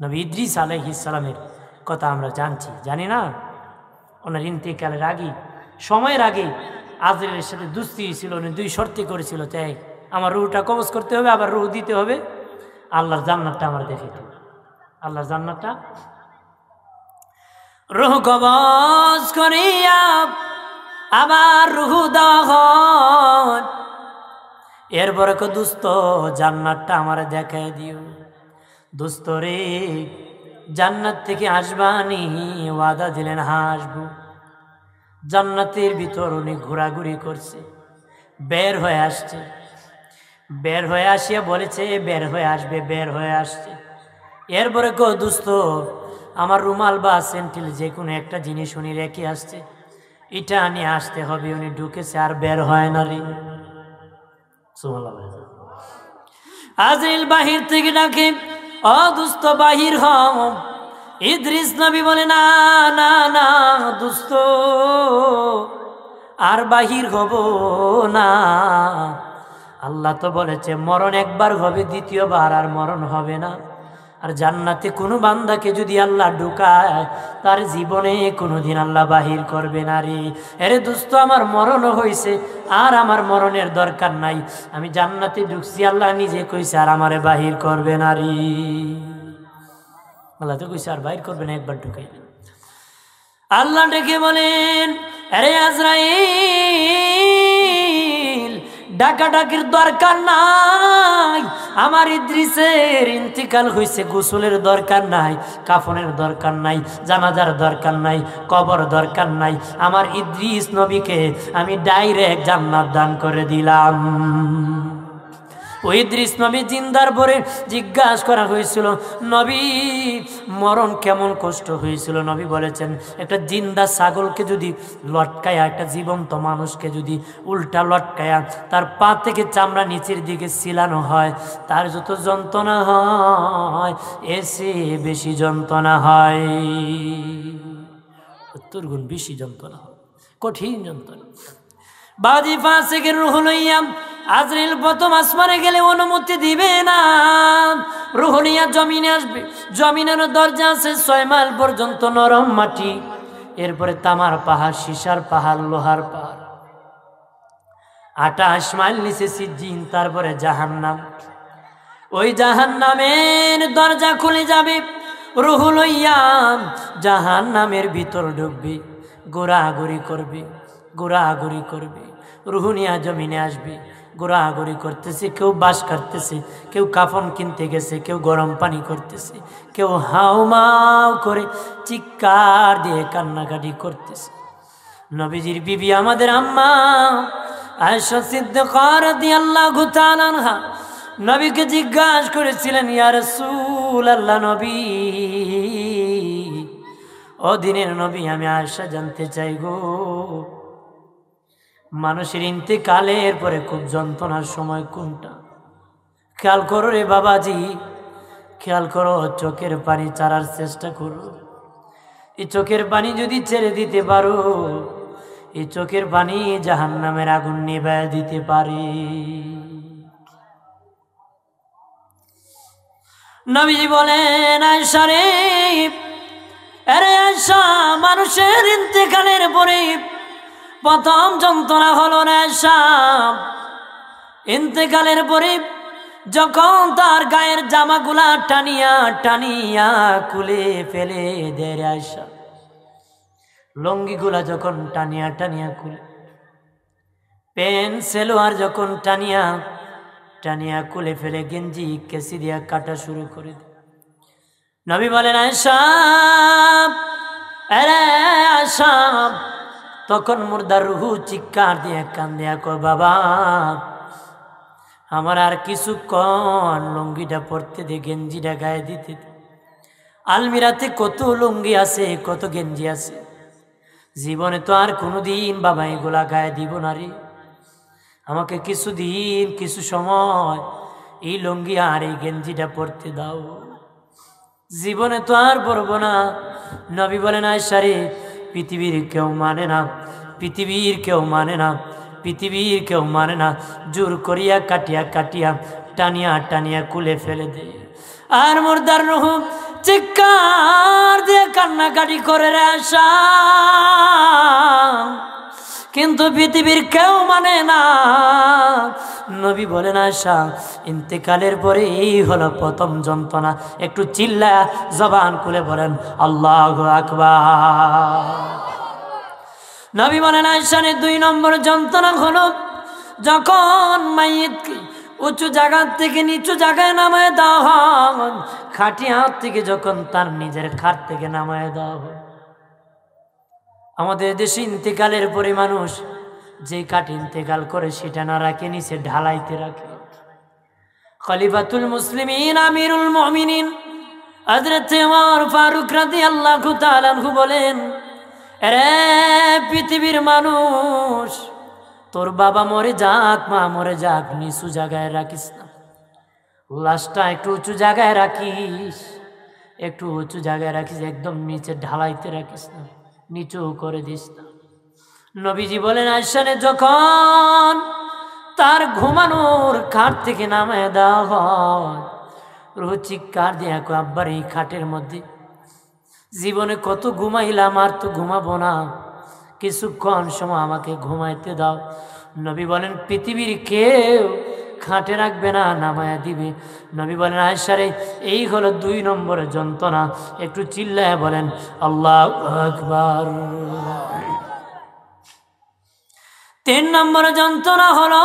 নবী ইদ্রিস আলাইহিস সালামের কথা আমরা জানি না? ওনার ইন্তেকালের আগে, সময়ের আগে আজরাইলের সাথে দুস্তি ছিল। উনি দুই শর্তে করেছিল, তাই আমার রূহটা কবজ করতে হবে, আবার রূহ দিতে হবে, আল্লাহর জান্নাতটা আমার দেখাইতে হবে। আল্লাহর জান্নাতটা রূহ কবজ করিয়া আবার রূহ দেওয়া হয়। এরপরে দোস্ত জান্নাতটা আমার দেখাই দিও। দোস্ত রে, জান্নাত থেকে আসবানি ওয়াদা দিলেন, হাসবো। জান্নাতের ভিতর উনি ঘোরাঘুরি করছে, বের হয়ে আসছে, বের হয়ে আসিয়া বলেছে বের হয়ে আসবে, বের হয়ে আসছে। এরপরে দোস্ত আমার রুমাল বা সেন্টিল যে কোনো একটা জিনিস উনি রেখে আসছে, এটা নিয়ে আসতে হবে। উনি ঢুকেছে আর বের হয় না রে। আজরাইল বাহির থেকে ডাকে, ও দোস্ত বাহির হও। ইদ্রিস নবী বলে না না না দোস্ত, আর বাহির হব না। আল্লাহ তো বলেছে মরণ একবার হবে, দ্বিতীয়বার আর মরণ হবে না। আর জান্নাতে কোনো বান্দাকে যদি আল্লাহ ঢুকায়, তার জীবনে কোনোদিন আল্লাহ বাহির করবে না রে। আরে দোস্ত, আমার মরণও হয়েছে, আর আমার মরণের দরকার নাই। আমি জান্নাতে ঢুকছি, আল্লাহ নিজে কইছে আর আমারে বাহির করবে না রে। আল্লাহ তো কইছে আর বাহির করবে না, একবার ঢুকাইলেন। আল্লাহ ডেকে বলেন, আরে আজরাইল, ডাকাডাকির দরকার নাই। আমার ইদ্রিসের ইন্তিকাল হয়েছে, গোসলের দরকার নাই, কাফনের দরকার নাই, জানাজার দরকার নাই, কবর দরকার নাই। আমার ইদ্রিস নবীকে আমি ডাইরেক্ট জান্নাত দান করে দিলাম। ওই ইদ্রিস নবী জিন্দার পরে জিজ্ঞাসা করা হয়েছিল, নবী মরণ কেমন কষ্ট হয়েছিল? নবী বলেছেন, একটা জিন্দা ছাগলকে যদি লটকায়া, একটা জীবন্ত মানুষকে যদি উল্টা লটকায়া তার পা থেকে চামড়া নিচের দিকে ছিলানো হয়, তার যত যন্ত্রণা হয় এসে বেশি যন্ত্রণা হয়, 70 গুণ বেশি যন্ত্রণা হয়, কঠিন যন্ত্রণা। বাদী ফাসিকের রূহ লইয়া আজরাইল প্রথম আসমানে গেলে অনুমতি দিবে না। রূহ লইয়া জমিনে আসবে। জমিনের দরজা আছে 6 মাইল পর্যন্ত নরম মাটি, এরপরে তামার পাহাড়, সীসার পাহাড়, লোহার পাহাড়, 28 মাইল নিচে সিজ্জিন, তারপরে জাহান্নাম। ওই জাহান্নামের দরজা খুলে যাবে, রূহ লইয়া জাহান্নামের ভিতর ঢুকবে, ঘোরাঘুরি করবে, ঘোরাঘুরি করবে। রূহ নিয়া জমিনে আসবে, ঘোরাঘুরি করতেছে, কেউ বাঁশ কাটতেছে, কেউ কাফন কিনতে গেছে, কেউ গরম পানি করতেছে, কেউ হাউমাউ করে চিৎকার দিয়ে কান্নাকাটি করতেছে। নবীজির বিবি আমাদের আম্মা আয়েশা সিদ্দিকা রাদিয়াল্লাহু তাআলা আনহা নবীকে জিজ্ঞাসা করেছিলেন, ইয়া রাসূলুল্লাহ, নবী, ও দিনের নবী, আমি আয়েশা জানতে চাই গো, মানুষের ইন্তেকালের পরে খুব যন্ত্রণার সময় কোনটা? খেয়াল করো রে বাবাজি, খেয়াল করো, চোখের পানি ছাড়ার চেষ্টা করো। এই চোখের পানি যদি ছেড়ে দিতে পারো, এই চোখের পানি জাহান্নামের আগুন নিভায় দিতে পারে। নবীজি বলেন, আয়েশা রে, আরে আয়েশা, মানুষের ইন্তেকালের পরে প্রথম যন্ত্রণা হলো না আয়েশা, ইন্তেকালের পরে যখন তার গায়ের জামাগুলা টানিয়া টানিয়া খুলে ফেলে দেয় আয়েশা, লঙ্গিগুলা যখন টানিয়া টানিয়া খুলে, প্যান্ট সেলোয়ার যখন টানিয়া টানিয়া খুলে ফেলে, গেঞ্জি কেসি দিয়া কাটা শুরু করে দেয়। নবী বলেন, আয়েশা, আরে আয়েশা, তখন মুর্দার রূহ চিৎকার দিয়ে কান্দিয়া কয়, বাবা, আমার আর কিছুক্ষণ লুঙ্গিটা পরতে দে, গেঞ্জিটা গায়ে দিতে দে। আলমিরাতে কত লুঙ্গি আছে, কত গেঞ্জি আছে, জীবনে তো আর কোনোদিন বাবা এগুলা গায়ে দিব না রে, আমাকে কিছুদিন, কিছু সময় এই লুঙ্গি আর এই গেঞ্জিটা পরতে দাও, জীবনে তো আর পরবো না। নবী বলেন, আয়েশা রে, পৃথিবীর কেউ মানে না, পৃথিবীর কেউ মানে না, পৃথিবীর কেউ মানে না, জোর করিয়া কাটিয়া কাটিয়া টানিয়া টানিয়া কুলে ফেলে দে। আর মুর্দার রূহ চিৎকার দিয়ে কান্নাকাটি করে রে আয়েশা, কিন্তু পৃথিবীর কেউ মানে না। নবী বলেন, আয়েশা, ইন্তেকালের পরে এই হলো প্রথম যন্ত্রণা। একটু চিল্লা জবান খুলে বলেন আল্লাহু আকবার। নবী বলেন, আয়েশা রে, 2 নম্বর যন্ত্রণা হলো যখন মাইয়িতকে উঁচু জায়গা থেকে নিচু জায়গায় নামায় দেওয়া হয়, খাটিয়া থেকে যখন তার নিজের খাট থেকে নামায় দেওয়া হয়। আমাদের দেশে ইন্তেকালের পরে মানুষ যে কাঠ ইন্তেকাল করে সেটা না রাখে, নিচে ঢালাইতে রাখে। খলিফাতুল মুসলিমিন আমিরুল মুমিনিন হযরত ওমর ফারুক রাদিয়াল্লাহু তাআলা আনহু বলেন, আরে পৃথিবীর মানুষ, তোর বাবা মরে যাক, মা মরে যাক, নিচু জায়গায় রাখিস না, লাশটা একটু উঁচু জায়গায় রাখিস, একটু উঁচু জায়গায় রাখিস, একদম নিচে ঢালাইতে রাখিস না, নিচু করে দিস না। নবীজি বলেন, আয়েশা রে, যখন তার ঘুমানোর খাট থেকে নামায় দেওয়া হয়, রূহ চিৎকার দিয়ে কয়, আব্বার এই খাটের মধ্যে জীবনে কত ঘুমাইলাম, আর তো ঘুমাবো না, কিছুক্ষণ সময় আমাকে ঘুমাইতে দাও। নবী বলেন, পৃথিবীর কেউ খাটে রাখবে না, নামায়া দিবে। নবী বলেন, আয়েশা রে, এই হলো 2 নম্বর যন্ত্রণা। একটু চিল্লায় বলেন আল্লাহু আকবার। 3 নম্বর যন্ত্রণা হলো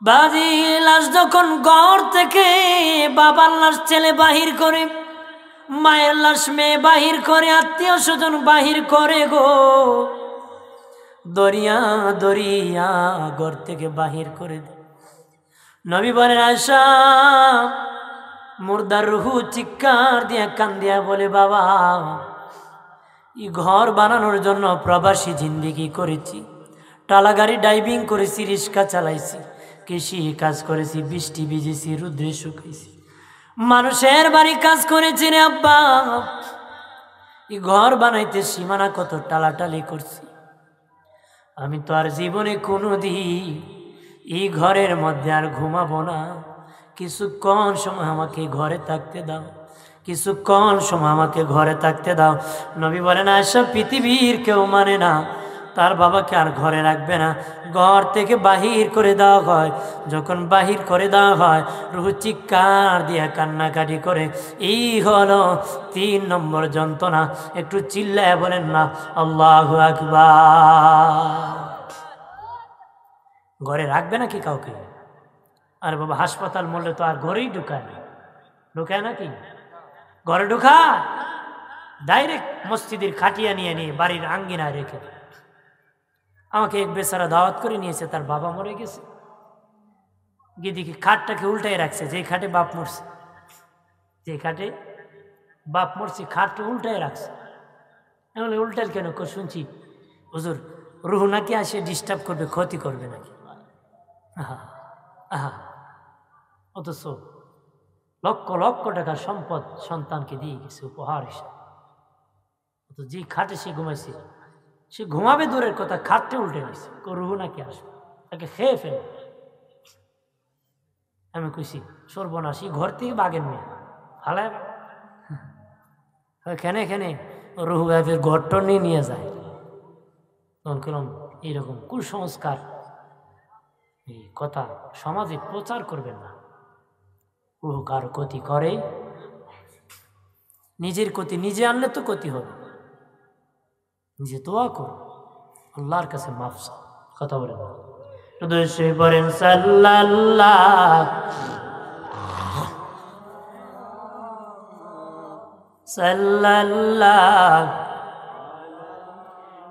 বাজি লাশ যখন ঘর থেকে বাবার লাশ ছেলে বাহির করে, মায়ের লাশ মেয়ে বাহির করে, আত্মীয় স্বজন বাহির করে গো, দরিয়া দরিয়া ঘর থেকে বাহির করে দে। নবী বলেন, আয়েশা, মুর্দার রূহ চিৎকার দিয়া কান্দিয়া বলে, বাবা, এই ঘর বানানোর জন্য প্রবাসী জিন্দেগি করেছি, টালা গাড়ি ড্রাইভিং করেছি, রিক্সা চালাইছি, কৃষি কাজ করেছি, বৃষ্টি ভিজেছি, রুদ্রে শুকাইছি, মানুষের বাড়ি কাজ করেছি রে আব্বা। এই ঘর বানাইতে সীমানা কত টালাটালি করছি, আমি তো আর জীবনে কোনোদিন এই ঘরের মধ্যে আর ঘুমাবো না, কিছুক্ষণ সময় আমাকে ঘরে থাকতে দাও, কিছুক্ষণ সময় আমাকে ঘরে থাকতে দাও। নবী বলেন, আয়েশা পৃথিবীর কেউ মানে না তার বাবাকে আর ঘরে রাখবে না, ঘর থেকে বাহির করে দেওয়া হয়। যখন বাহির করে দেওয়া হয়, রুহ চিৎকার দিয়ে কান্নাকাটি করে। এই হলো 3 নম্বর যন্ত্রণা। একটু চিল্লায় বলেন না আল্লাহু আকবার। ঘরে রাখবে নাকি কাউকে? আরে বাবা, হাসপাতাল মরলে তো আর ঘরেই ঢুকায় না, ঢুকায় নাকি? ঘরে ঢুকা ডাইরেক্ট মসজিদের খাটিয়া নিয়ে বাড়ির আঙ্গিনায় রেখে। আমাকে এক বেচারা দাওয়াত করে নিয়েছে, তার বাবা মরে গেছে, গিয়ে দেখি খাটটাকে উল্টাই রাখছে। যেই খাটে বাপ মরছে, যে খাটে বাপ মরছে, খাটটা উল্টাই রাখছে। এমন উল্টাল কেন? শুনছি হুজুর রুহ নাকি আসে ডিস্টার্ব করবে, ক্ষতি করবে নাকি। আহা আহা, অথচ লক্ষ লক্ষ টাকার সম্পদ সন্তানকে দিয়ে গেছে উপহার হিসাবে। অথচ যে খাটে সে ঘুমাইছে, সে ঘুমাবে দূরের কথা, খাটটা উল্টে গেছে। রুহ নাকি আসবে, তাকে খেয়ে ফেলে। আমি কইছি সর্বনাশী, ঘর থেকে বাগের মেয়ে হালায় এখানে এখানে রুহু গায়েবের ঘরটা নিয়ে যায়। তখন করলাম এইরকম কুসংস্কার এই কথা সমাজে প্রচার করবেন না। রুহু কারো ক্ষতি করে, নিজের ক্ষতি নিজে আনলে তো ক্ষতি হবে। নিজে দোয়া করো, আল্লাহর কাছে মাফ চাও। কথা বলেন বলেন সাল্লাল্লাহ সাল্লাল্লাহ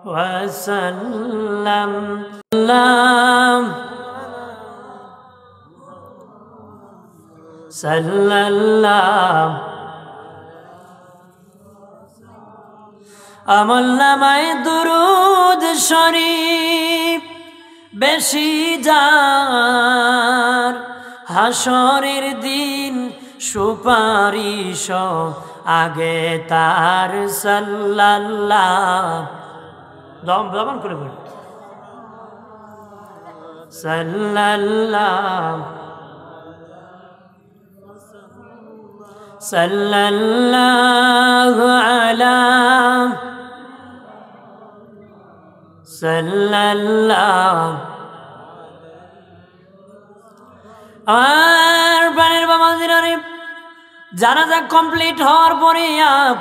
ওয়াসাল্লাম সাল্লাল্লাহ। আমল নামায় দুরুদ শরীফ বেশি যার, হাসরের দিন সুপারিশ আগে তার। সাল্লাল্লাহ, দমন করে বলি সাল্লাল্লাহ সাল্লাল্লাহু আলা সাল্লাল্লাহ। আর বানের বাবা দিনারে জানাজা কমপ্লিট হওয়ার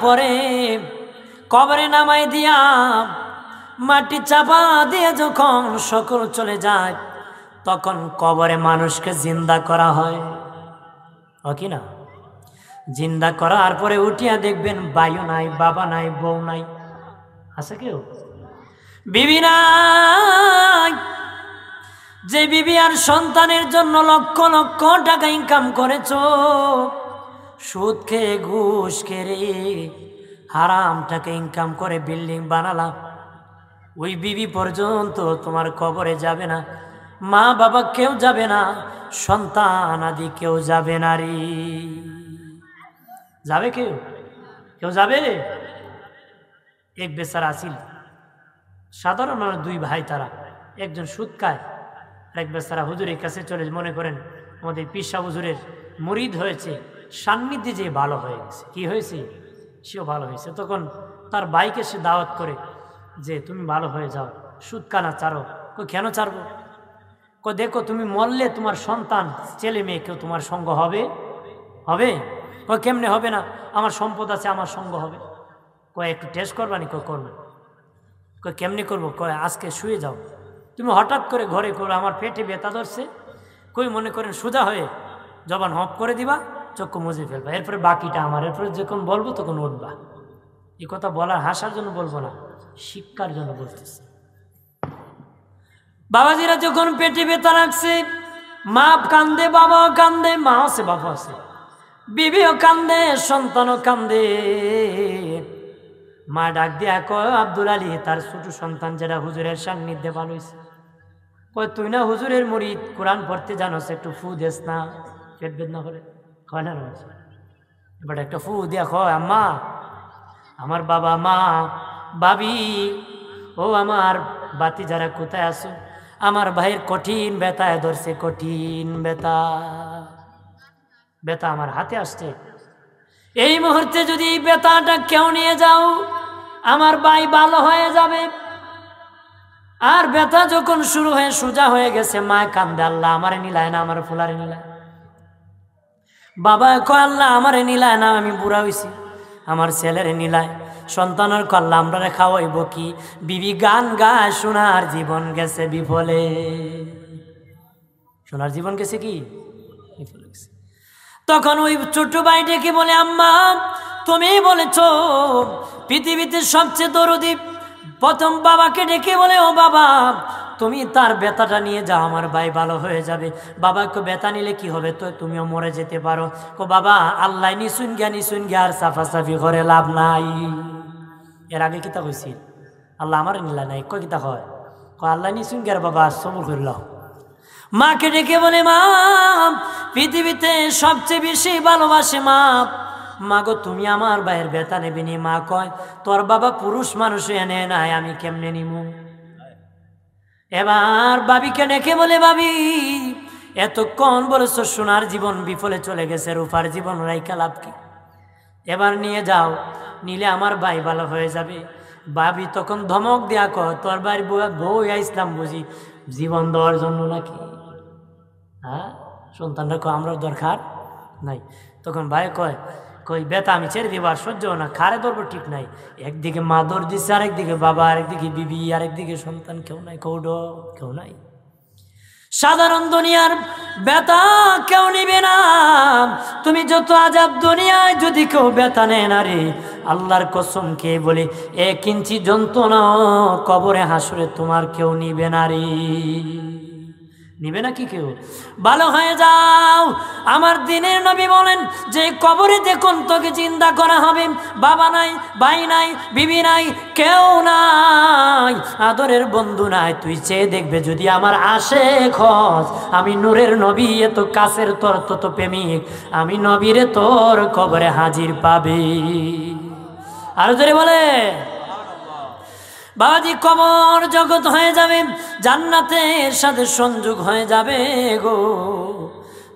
পরে কবরে নামাই দিয়া মাটি চাপা দিয়ে যখন সকল চলে যায়, তখন কবরে মানুষকে জিন্দা করা হয়, কি না? জিন্দা করার পরে উঠিয়া দেখবেন বায়ু নাই, বাবা নাই, বউ নাই, আছে কেউ? বিবি নাই। যে বিবি আর সন্তানের জন্য লক্ষ লক্ষ টাকা ইনকাম করেছ, সুদ খেয়ে ঘুষ খেয়ে হারাম টাকা ইনকাম করে বিল্ডিং বানালাম, ওই বিবি পর্যন্ত তোমার কবরে যাবে না, মা বাবা কেউ যাবে না, সন্তান আদি কেউ যাবে না রে। যাবে কেউ? কেউ যাবে? এক বেচারা আসিল, সাধারণ 2 ভাই, তারা একজন সুদ খায় আর এক বেচারা হুজুরের কাছে চলে, মনে করেন আমাদের পিসা হুজুরের মুরিদ হয়েছে, সান্নিধ্যে যে ভালো হয়ে গেছে। কি হয়েছে? সেও ভালো হয়েছে। তখন তার ভাইকে সে দাওয়াত করে যে তুমি ভালো হয়ে যাও, সুদ কানা ছাড়ো। কেন ছাড়বো? দেখো তুমি মরলে তোমার সন্তান ছেলে মেয়ে কেউ তোমার সঙ্গ হবে? কেমনে হবে না? আমার সম্পদ আছে, আমার সঙ্গ হবে। একটু টেস্ট করবানি? করবে। কেমনি করবো? আজকে শুয়ে যাও, তুমি হঠাৎ করে ঘরে করো, আমার পেটে ব্যথা ধরছে, মনে করেন সোজা হয়ে জবান হপ করে দিবা, চক্ষু মুজে ফেলবা, এরপরে বাকিটা আমার, এরপরে যখন বলবো তখন উঠবা। এই কথা বলার হাসার জন্য বলবো না, শিক্ষার জন্য বলতেছে। বাবাজিরা যখন পেটে ব্যথা লাগছে, মা কান্দে, বাবাও কান্দে, মা আছে, বাবা আছে, বিবিও কান্দে, সন্তানও কান্দে। মা ডাক দিয়া কয়, আব্দুল আলী, তার ছোট সন্তান যেটা হুজুরের সান্নিধ্যে ভালো হয়েছে, তুই না হুজুরের মুরিদ, কোরআন পড়তে জানোস, একটু ফু দেস না, পেট বেদনা করে। কয় না, এবার একটা ফু দিয়া কয়, আম্মা, আমার বাবা, মা, বাবি, ও আমার বাতি যারা কোথায় আসো, আমার ভাইয়ের কঠিন ব্যথায় ধরছে, কঠিন ব্যথা, ব্যথা আমার হাতে আসছে। এই মুহূর্তে যদি এই ব্যথাটা কেউ নিয়ে যাও, আমার ভাই ভালো হয়ে যাবে। আর ব্যথা যখন শুরু হয়ে সোজা হয়ে গেছে, মায় কান্দে, আল্লাহ আমারে নিলায় না, আমার ফুলারে নিলায়। বাবা কয়, আল্লাহ আমারে নিলায় না, আমি বুড়া হইছি, আমার ছেলেরে নিলায়। সন্তানের কল্লা আমরা খাওয়াইব কি? বিবি গান গায়, সোনার জীবন গেছে বিফলে। সোনার জীবন গেছে কি বিফলে গেছে। তখন ওই ছোট ভাই ডেকে বলে, আম্মা তুমি বলেছ পৃথিবীতে সবচেয়ে দরদি। প্রথম বাবাকে ডেকে বলে, ও বাবা তুমি তার ব্যথাটা নিয়ে যাও, আমার ভাই ভালো হয়ে যাবে। বাবাকে ব্যথা নিলে কি হবে, তো তুমিও মরে যেতে পারো। কো বাবা আল্লাহ নিশুন গিয়া আর সাফাসাফি করে লাভ নাই। এর আগে কিতা কইছি, আল্লাহ আমার নিলা নাই, কয় কিতা হয়, আল্লাহ নিশুন গিয়ার বাবা সবর করিল। মাকে ডেকে বলে, মা পৃথিবীতে সবচেয়ে বেশি ভালোবাসে মা। মা গো তুমি আমার ভাইয়ের ব্যথা নেবে নি? মা কয়, তোর বাবা পুরুষ মানুষ এনে নাই, আমি কেমনে নিমু? এবার বাবিকে ডেকে বলে, বাবি এতক্ষণ বলেছ সোনার জীবন বিফলে চলে গেছে, রূপার জীবন রাইকা লাভ কি? এবার নিয়ে যাও, নিলে আমার ভাই ভালো হয়ে যাবে। বাবি তখন ধমক দেয়া, কয় তোর ভাইয়ের বউ ইসলাম বুঝি জীবন দেওয়ার জন্য নাকি? হ্যাঁ, সন্তানরা কয় আমরা দরকার নাই। তখন ভাই কয়, কই ব্যথা আমি ছেড়ে দিব, আর সহ্য না, খারে ধরবো ঠিক নাই। একদিকে মা দর দিচ্ছে, আরেকদিকে বাবা, আরেকদিকে বিবি, আরেকদিকে সন্তান, কেউ নাই, কৌডো কেউ নাই। সাধারণ দুনিয়ার ব্যথা কেউ নিবে না। তুমি যত আজাব দুনিয়ায় যদি কেউ ব্যথা নেয় না রে, আল্লাহর কসম কে বলে 1 ইঞ্চি যন্ত্রণা কবরে হাসরে তোমার কেউ নিবে না রে। নিবে নাকি কেউ? ভালো হয়ে যাও। আমার দিনের নবী বলেন যে কবরে দেখুন তোকে চিন্তা করা হবে, বাবা নাই, ভাই নাই, বিবি নাই, কেউ নাই, আদরের বন্ধু নাই। তুই চেয়ে দেখবে যদি আমার আশেক হস, আমি নূরের নবী, এত কাছের তোর তত প্রেমিক, আমি নবীরে তোর কবরে হাজির পাবে। আরো জোরে বলে বাবাজি, কবর জগৎ হয়ে যাবে, জান্নাতের সাথে সংযোগ হয়ে যাবে গো,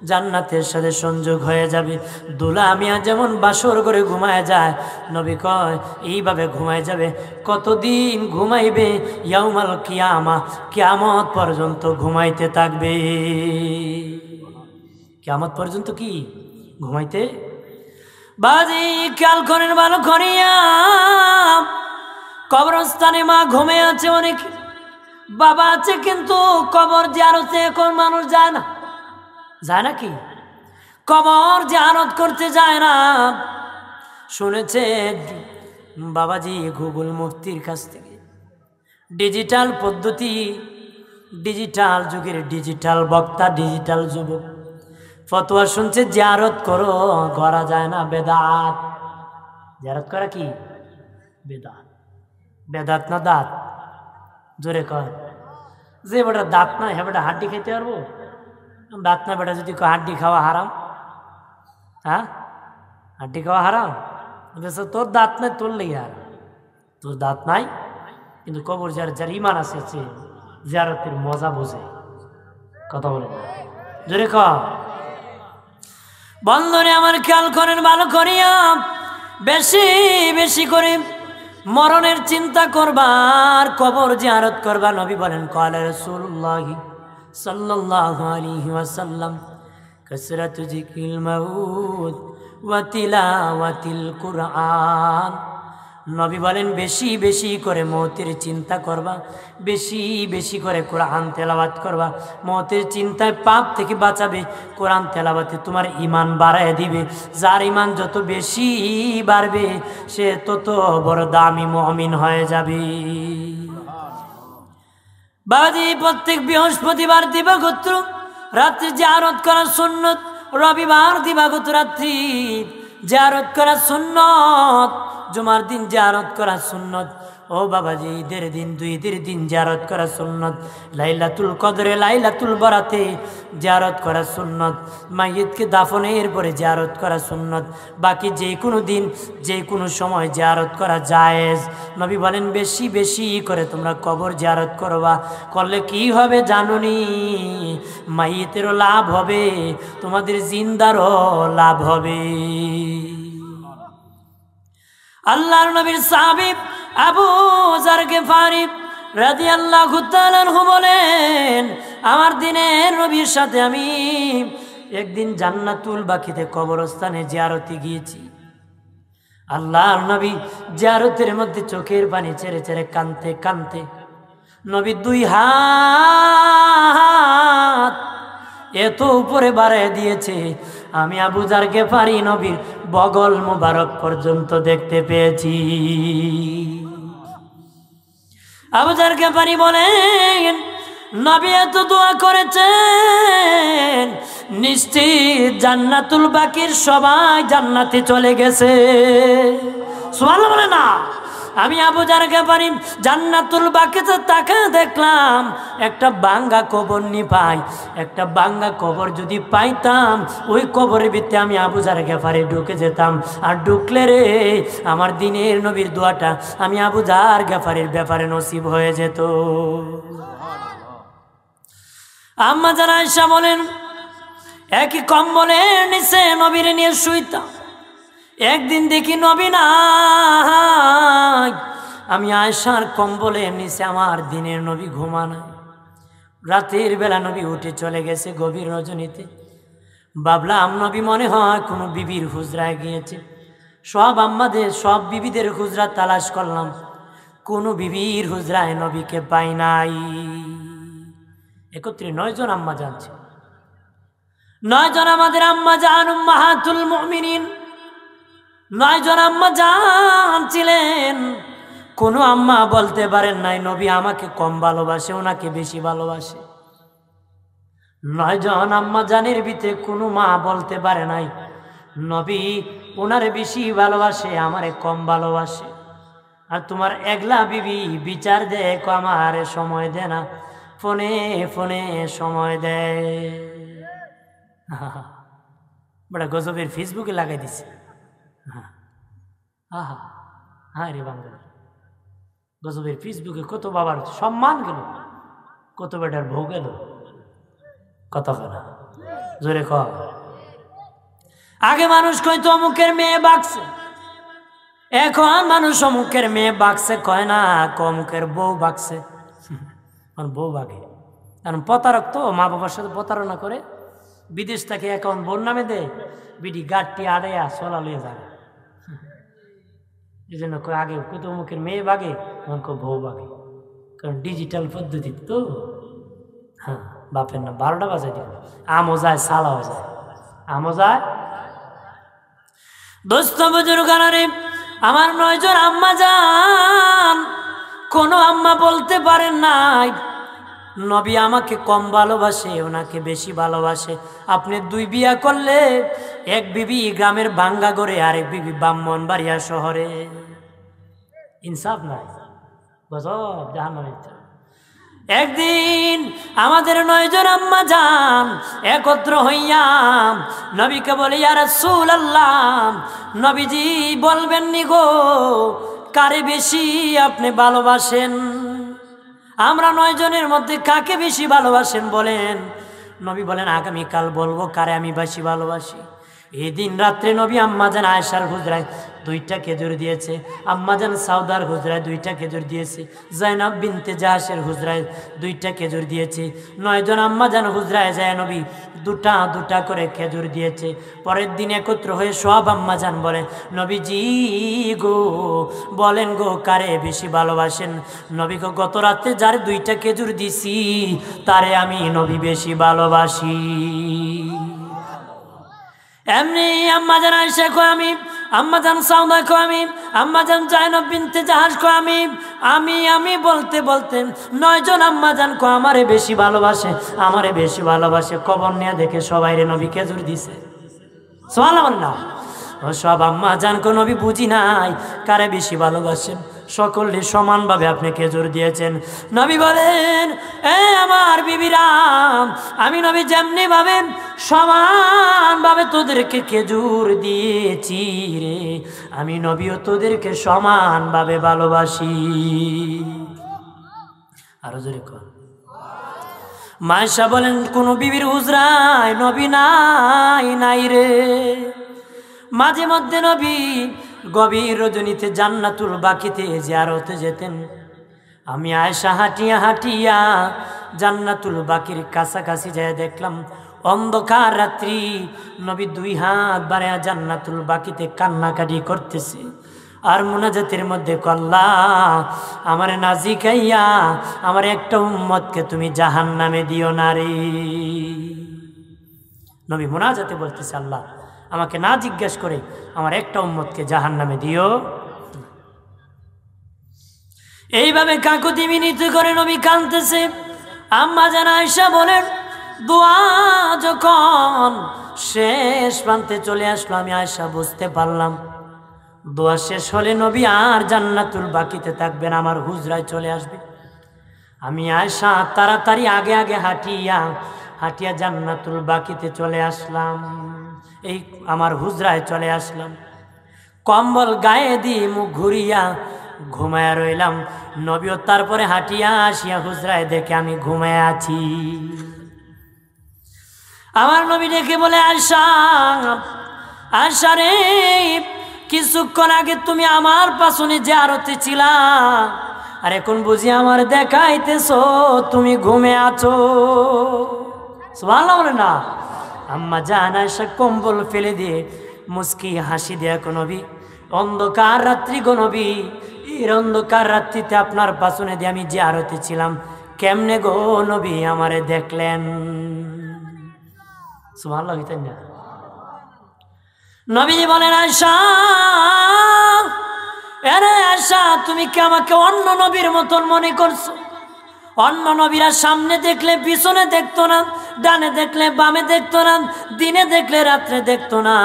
জান্নাতের সাথে সংযোগ হয়ে যাবে। দুলা মিয়া যেমন বাসর করে ঘুমায় যায়, নবী কয় এইভাবে ঘুমায় যাবে। কতদিন ঘুমাইবে? ইয়াউমাল কিয়ামা, কিয়ামত পর্যন্ত ঘুমাইতে থাকবে। কিয়ামত পর্যন্ত কি ঘুমাইতে? বাজি খেয়াল করেন ভালো করিয়া, কবরস্থানে মা ঘুমে আছে, অনেক বাবা আছে, কিন্তু কবর জিয়ারতে এখন মানুষ যায় না। যায় নাকি? কবর জিয়ারত করতে যায় না। শুনেছে বাবাজি গুগল মুফতির কাছ থেকে, ডিজিটাল পদ্ধতি, ডিজিটাল যুগের ডিজিটাল বক্তা, ডিজিটাল যুবক ফতোয়া শুনছে জিয়ারত করো, করা যায় না, বেদাত। জিয়ারত করা কি বেদাত? বেদাত না দাঁত? জোরে কয়। যে বেটা দাঁত না, হ্যাঁ বেটা হাড্ডি খেতে পারবো? দাঁত না বেটা যদি হাড্ডি খাওয়া হারাম, হ্যাঁ হাড্ডি খাওয়া হারাম, তোর দাঁত নাই তোর লেগে হারাম। তোর দাঁত নাই কিন্তু কবর যার ইমান আছে সে জিয়ারতের মজা বোঝে। কথা বলে জোরে ক। বন্ধুরে আমার খেয়াল করেন ভালো করিয়া, বেশি বেশি করে মরণের চিন্তা করবা আর কবর জিয়ারত করবা। নবী বলেন ক্বালা রাসূলুল্লাহ সাল্লাল্লাহু আলাইহি ওয়াসাল্লাম কাসরাতু যিকরিল মাউত ওয়া তিলাওয়াতিল কুরআন। নবী বলেন বেশি বেশি করে মওতের চিন্তা করবা, বেশি বেশি করে কোরআন তেলাওয়াত করবা। মওতের চিন্তায় পাপ থেকে বাঁচাবে, কোরআন তেলাওয়াতে তোমার ঈমান বাড়ায় দিবে। যার ঈমান যত বেশি বাড়বে সে তত বড় দামি মুমিন হয়ে যাবে। বাবাজি প্রত্যেক বৃহস্পতিবার দিবাগত রাত্রি জিয়ারত করা সুন্নত, রবিবার দিবাগত রাত্রি জিয়ারত করা সুন্নত, জুমার দিন জিয়ারত করা সুন্নত, ও বাবাজি, ঈদের দিন, 2 ঈদের দিন জিয়ারত করা সুন্নত। লাইলাতুল কদরে, লাইলাতুল বরাতে জিয়ারত করা সুন্নত। মাইয়িতকে দাফনের পরে জিয়ারত করা সুন্নত। বাকি যে কোনো দিন, যে কোনো সময় জিয়ারত করা জায়েজ। নবী বলেন বেশি বেশি করে তোমরা কবর জিয়ারত করবা। করলে কি হবে জানুনি? মাইয়িতেরও লাভ হবে, তোমাদের জিন্দারও লাভ হবে। আল্লাহর নবীর সাহাবী আবু যার গিফারি রাদিয়াল্লাহু তাআলা আনহু বলেন, আমার দিনের নবীর সাথে আমি একদিন জান্নাতুল বাকিতে কবরস্থানে জিয়ারতে গিয়েছি। আল্লাহর নবী জিয়ারতের মধ্যে চোখের পানি ছেড়ে ছেড়ে কাঁদতে কাঁদতে নবী 2 হাত এত উপরে বাড়ায় দিয়েছে, আমি আবু যার গিফারি নবীর বগল মোবারক পর্যন্ত দেখতে পেয়েছি। আবু যার গিফারি বলেন, নবী এত দোয়া করেছেন, নিশ্চিত জান্নাতুল বাকির সবাই জান্নাতে চলে গেছে। সুবহানাল্লাহ বলে না? আমি আবু যার গিফারি জান্নাতুল বাকিতে তাকে দেখলাম, একটা বাঙ্গা কবর নি পাই। একটা বাঙ্গা কবর যদি পাইতাম, ওই কবরের ভিতরে আমি আবু যার গিফারি ঢুকে যেতাম। আর ঢুকলে রে আমার দিনের নবীর দোয়াটা আমি আবু যার গিফারির ব্যাপারে নসিব হয়ে যেত। আম্মা জান আয়েশা বলেন, একই কম্বলের নিচে নবীর নিয়ে শুইতাম। একদিন দেখি নবী নাই, আমি আয়েশার কম্বলের নিচে আমার দিনের নবী ঘুমানো। রাতের বেলা নবী উঠে চলে গেছে গভীর রজনীতে। ভাবলাম নবী মনে হয় কোনো বিবির হুজরায় গিয়েছে। সব আম্মাদের, সব বিবিদের হুজরা তালাশ করলাম, কোনো বিবির হুজরায় নবীকে পাই নাই। একত্রে 9 জন আম্মা জানছে, 9 জন আমাদের আম্মা জান উম্মাহাতুল মুমিনিন, 9 জন আম্মা জান ছিলেন। কোনো আম্মা বলতে পারেন নাই নবী আমাকে কম ভালোবাসে, ওনাকে বেশি ভালোবাসে। 9 জন আম্মা জানের ভিতরে কোনো মা বলতে পারে নাই নবী ওনারে বেশি ভালোবাসে, আমারে কম ভালোবাসে। আর তোমার একলা বিবি বিচার দেয়, আমার সময় দেয় না, ফোনে ফোনে সময় দেয়। বড় গজবের ফেসবুকে লাগাই দিছে। আহা, হ্যাঁ রে বাঙালি, গজবের ফেসবুকে কত বাবার সম্মান গেল, কত বেটার বউ গেল, কত খানা জোরে ক। আগে মানুষ কইতো অমুকের মেয়ে বাগছে, এখন মানুষ অমুকের মেয়ে বাগছে কয় না, অমুকের বউ বাগছে। বউ বাগে, কারণ প্রতারক তো মা বাবার সাথে প্রতারণা করে, বিদেশ থেকে অ্যাকাউন্ট বোন নামে দেয়, বিডি গাড়টি আড়াইয়া চলা লইয়া যাবে। এই জন্য আগে কত মুখের মেয়ে বাগে, এখন বউ বাগে, কারণ ডিজিটাল পদ্ধতি তো। হ্যাঁ, বাপের না 12টা বাজায় দিব, আমও যায় সালাও যায়, আমও যায়। দোস্ত বুজুর্গানারে আমার 9 জন আম্মা যান, কোনো আম্মা বলতে পারেন নাই নবী আমাকে কম ভালোবাসে, ওনাকে বেশি ভালোবাসে। আপনি 2 বিয়া করলে, এক বিবি গ্রামের ভাঙ্গা গড়ে, আরেক বিবি ব্রাহ্মণবাড়িয়া শহরে। ইনসাফ নাই, গজব জাহান্নামে। একদিন আমাদের 9 জন আম্মা যান একত্র হইয়া নবীকে বলে, ইয়া রাসূলুল্লাহ, নবীজি বলবেন নি গো কারে বেশি আপনি ভালোবাসেন? আমরা 9 জনের মধ্যে কাকে বেশি ভালোবাসেন বলেন। নবী বলেন, আগামীকাল বলবো কারে আমি বেশি ভালোবাসি। এই দিন রাত্রে নবী আম্মাজান আয়েশার হুজরায় 2টা খেজুর দিয়েছে, আম্মাজান সাউদার হুজরায় 2টা খেজুর দিয়েছে, জাইনাব বিনতে জাহাসের হুজরায় 2টা খেজুর দিয়েছে। 9 জন আম্মাজান হুজরায় যায় নবী 2টা করে খেজুর দিয়েছে। পরের দিন একত্র হয়ে সব আম্মাজান বলে, নবীজি গো বলেন গো কারে বেশি ভালোবাসেন? নবী গো গত রাতে যার 2টা খেজুর দিছি তারে আমি নবী বেশি ভালোবাসি। এমনি আম্মাজান আয়েশা কো আমি, আম্মাজান সাউদা কো আমি, আম্মাজান জাইনাব বিনতে জাহাস কো আমি বলতে বলতে 9 জন আম্মাজান কো আমারে বেশি ভালোবাসে, আমারে বেশি ভালোবাসে। কবর নিয়ে দেখে সবাইরে নবী খেজুর দিছে। সুবহানাল্লাহ। ও সব আম্মাজান কো নবী বুঝি নাই কারে বেশি ভালোবাসেন। সকলকে সমানভাবে আপনি খেজুর দিয়েছেন। নবী বলেন, আমার বিবিরা, আমি নবী যেমনি ভাবে সমানভাবে তোদেরকে খেজুর দিয়েছি রে, আমি নবীও তোদেরকে সমানভাবে ভালোবাসি। আরো জোরে কর। মায়েশা বলেন, কোন বিবির হুজরায় নবী নাই রে। মাঝে মধ্যে নবী গভীর রজনীতে জান্নাতুল বাকিতে জিয়ারতে যেতেন। আমি আয়েশা হাঁটিয়া হাঁটিয়া জান্নাতুল বাকির কাছাকাছি যায় দেখলাম অন্ধকার রাত্রি নবী 2 হাত বাড়ায়া জান্নাতুল বাকিতে কান্নাকাটি করতেছে। আর মুনাজাতের মধ্যে কল্লা আমার নাজিকাইয়া আমার একটা উম্মতকে তুমি জাহান্নামে দিও না রে। নবী মুনাজাতে বলতেছে, আল্লাহ আমাকে না জিজ্ঞেস করে আমার একটা উম্মতকে জাহান্নামে দিও। এইভাবে কাকুতি মিনতি করে নবী কাঁদতেছে। আম্মা জান আয়েশা বলেন, দোয়া যখন শেষ প্রান্তে চলে আসলো, আমি আয়েশা বুঝতে পারলাম দোয়া শেষ হলে নবী আর জান্নাতুল বাকিতে থাকবেন, আমার হুজরায় চলে আসবে। আমি আয়েশা তাড়াতাড়ি আগে আগে হাঁটিয়া জান্নাতুল বাকিতে চলে আসলাম, এই আমার হুজরায় চলে আসলাম। কম্বল গায়ে দিয়ে মুখ ঘুরিয়া ঘুমায়া রইলাম। নবীও তারপরে হাঁটিয়া আসিয়া হুজরায় দেখে আমি ঘুমায়া আছি। আমার নবী দেখে বলে, আয়েশা রে, কিছুক্ষণ আগে তুমি আমার পাশনে জিয়ারতে ছিলা, আর এখন বুঝি আমার দেখাইতেছো তুমি ঘুমে আছো। সুবহানাল্লাহ বলে না। আম্মা জান আয়েশা কম্বল ফেলে দিয়ে মুস্কি হাসি দেয়া, গো নবী অন্ধকার রাত্রি, গো নবী এই অন্ধকার রাত্রিতে আপনার পাশনে দিয়ে আমি জিয়ারতে ছিলাম, কেমনে গো নবী আমারে দেখলেন? সুবহানাল্লাহ। নবীজি বলেন, আয়েশা, আরে আয়েশা, তুমি কি আমাকে অন্য নবীর মতন মনে করছো? অন্য নবীরা সামনে দেখলে পিছনে দেখতো না, ডানে দেখলে বামে দেখতো না, দিনে দেখলে রাত্রে দেখতো না।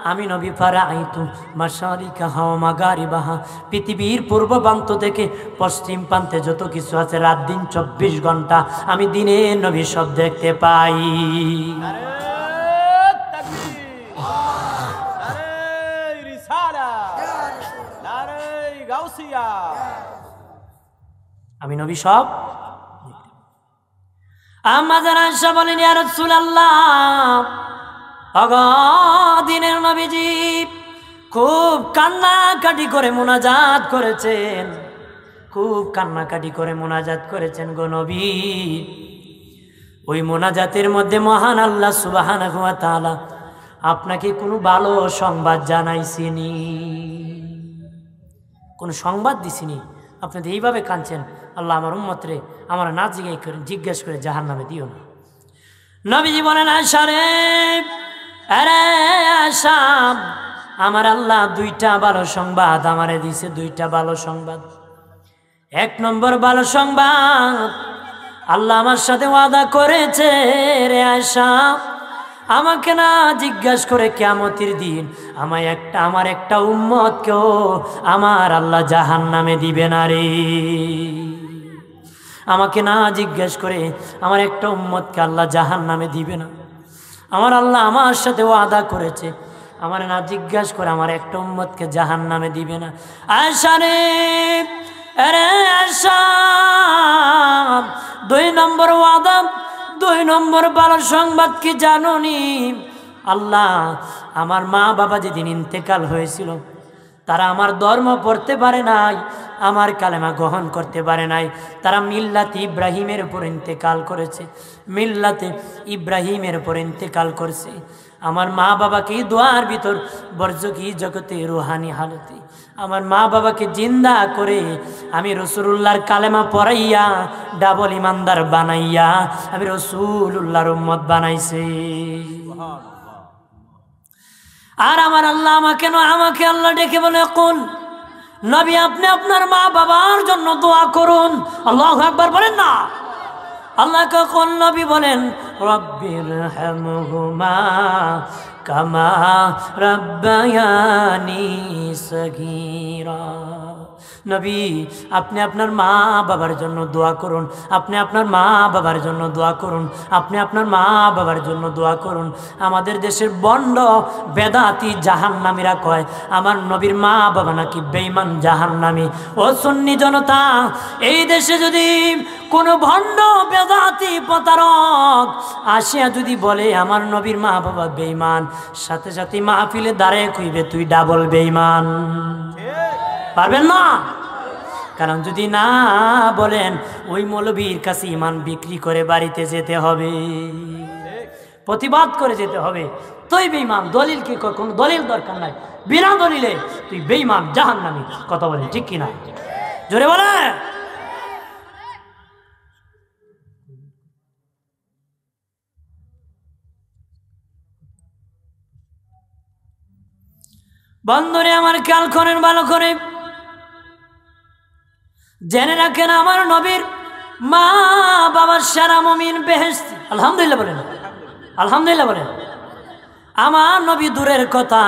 আমি নবী ফারাইতু মাশারিকাহা ওয়া মাগারিবাহা, পৃথিবীর পূর্ব প্রান্ত থেকে পশ্চিম প্রান্তে যত কিছু আছে, রাত দিন 24 ঘন্টা আমি দিনে নবী সব দেখতে পাই। আমি নবী সব। আম্মা জান আয়েশা বলেন, ইয়া রাসূলুল্লাহ, দিনের নবীজি খুব কান্নাকাটি করে মুনাজাত করেছেন, খুব কান্নাকাটি করে মুনাজাত করেছেন গো নবী। ওই মুনাজাতের মধ্যে মহান আল্লাহ সুবহানাহু ওয়া তাআলা আপনাকে কোনো ভালো সংবাদ জানাইছিনি, কোন সংবাদ দিছিনি, আপনি তো এইভাবে কাঁদছেন, আল্লাহ আমার উম্মত রে আমার না জিজ্ঞেস করে জাহান্নামে দিও না। নবীজি বলেন, আয়েশা রে, আরে আয়েশা, আমার আল্লাহ 2টা ভালো সংবাদ আমারে দিছে, 2টা ভালো সংবাদ। 1 নম্বর ভালো সংবাদ, আল্লাহ আমার সাথে ওয়াদা করেছে রে আয়েশা, আমাকে না জিজ্ঞাসা করে কিয়ামতের দিন আমার একটা উম্মতকেও আমার আল্লাহ জাহান্নামে দিবে না রে। আমাকে না জিজ্ঞেস করে আমার একটা উম্মতকে আল্লাহ জাহান্নামে দিবে না। আমার আল্লাহ আমার সাথে ওয়াদা করেছে, আমার না জিজ্ঞাসা করে আমার একটা উম্মতকে জাহান্নামে দিবে না। আয়েশা রে, আরে আয়েশা, 2 নম্বর ওয়াদা, 2 নম্বর ভালো সংবাদ কি জানোনি? আল্লাহ আমার মা বাবা যেদিন ইন্তেকাল হয়েছিল, তারা আমার ধর্ম পড়তে পারে নাই, আমার কালেমা গ্রহণ করতে পারে নাই, তারা মিল্লাতে ইব্রাহিমের উপর ইন্তেকাল করেছে, মিল্লাতে ইব্রাহিমের উপর ইন্তেকাল করছে। আমার মা বাবাকে দোয়ার ভিতর বরজকি জগতে রুহানি হালতে আমার মা বাবাকে জিন্দা করে আমি রাসূলুল্লাহর কালেমা পড়াইয়া ডাবল ইমানদার বানাইয়া আমি রাসূলুল্লাহর উম্মত বানাইছে। আর আমার আল্লাহ আমাকে আল্লাহ ডেকে বলে, কুল নবী আপনি আপনার মা বাবার জন্য দোয়া করুন। আল্লাহু আকবার বলেন না। আল্লাহকে কোন নবী বলেন, রব্বিরহামহুমা কামা রাব্বায়ানি সগীরা। নবী, আপনি আপনার মা বাবার জন্য দোয়া করুন, আপনি আপনার মা বাবার জন্য দোয়া করুন, আপনি আপনার মা বাবার জন্য দোয়া করুন। আমাদের দেশের বন্ড বেদাতি জাহান্নামীরা কয় আমার নবীর মা বাবা নাকি বেঈমান জাহান্নামী। ও সুন্নি জনতা, এই দেশে যদি কোনো ভণ্ড বেদাতি প্রতারক আসিয়া যদি বলে আমার নবীর মা বাবা বেঈমান, সাথে সাথে মাহফিলে দাঁড়ায় কইবে তুই ডাবল বেঈমান। পারবেন না? কারণ যদি না বলেন ওই মৌলবীর কাছে ইমান বিক্রি করে বাড়িতে যেতে হবে, প্রতিবাদ করে যেতে হবে। তুই বেঈমান, দলিল কি? কোনো দলিল দরকার নাই, বিনা দলিলে তুই বেঈমান জাহান্নামী। কথা বলে ঠিক কিনা? জোরে বলে। বন্ধুরে আমার খেয়াল করেন ভালো করে, জেনে রাখেন আমার নবীর মা বাবার সেরা মুমিন বেহেশতি। আলহামদুলিল্লাহ বলেন, আলহামদুলিল্লাহ বলেন। আমার নবী দূরের কথা,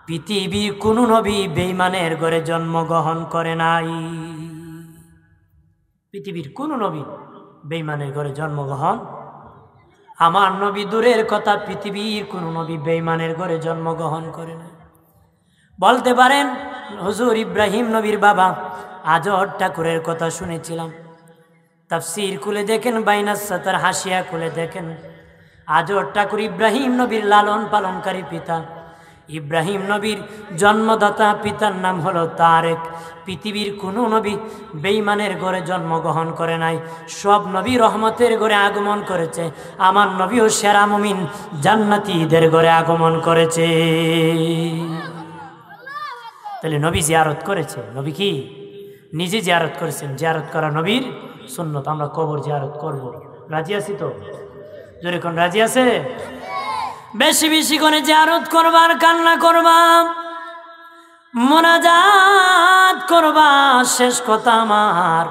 পৃথিবীর কোন নবী বেঈমানের ঘরে জন্মগ্রহণ করে নাই। পৃথিবীর কোন নবী বেঈমানের ঘরে জন্মগ্রহণ, আমার নবী দূরের কথা, পৃথিবীর কোন নবী বেঈমানের ঘরে জন্মগ্রহণ করে নাই। বলতে পারেন হুজুর ইব্রাহিম নবীর বাবা আজর ঠাকুরের কথা শুনেছিলাম, তাফসীর খুলে দেখেন, বাইনাস সাতার হাসিয়া খুলে দেখেন। আজর ঠাকুর ইব্রাহিম নবীর লালন পালনকারী পিতা। ইব্রাহিম নবীর জন্মদাতা পিতার নাম হলো তারেক। পৃথিবীর কোনো নবী বেঈমানের ঘরে জন্মগ্রহণ করে নাই, সব নবী রহমতের ঘরে আগমন করেছে। আমার নবীও সেরা মুমিন জান্নাতীদের ঘরে আগমন করেছে। তাহলে নবী জিয়ারত করেছে, নবী কি নিজে জিয়ারত করেছেন। জিয়ারত করা নবীর সুন্নত। আমরা কবর জিয়ারত করব, রাজি আছি তো? জোরে কোন রাজি আছে? বেশি বেশি করে জিয়ারত করবা, আর কান্না করবা, মুনাজাত করবা। শেষ কথা আমার,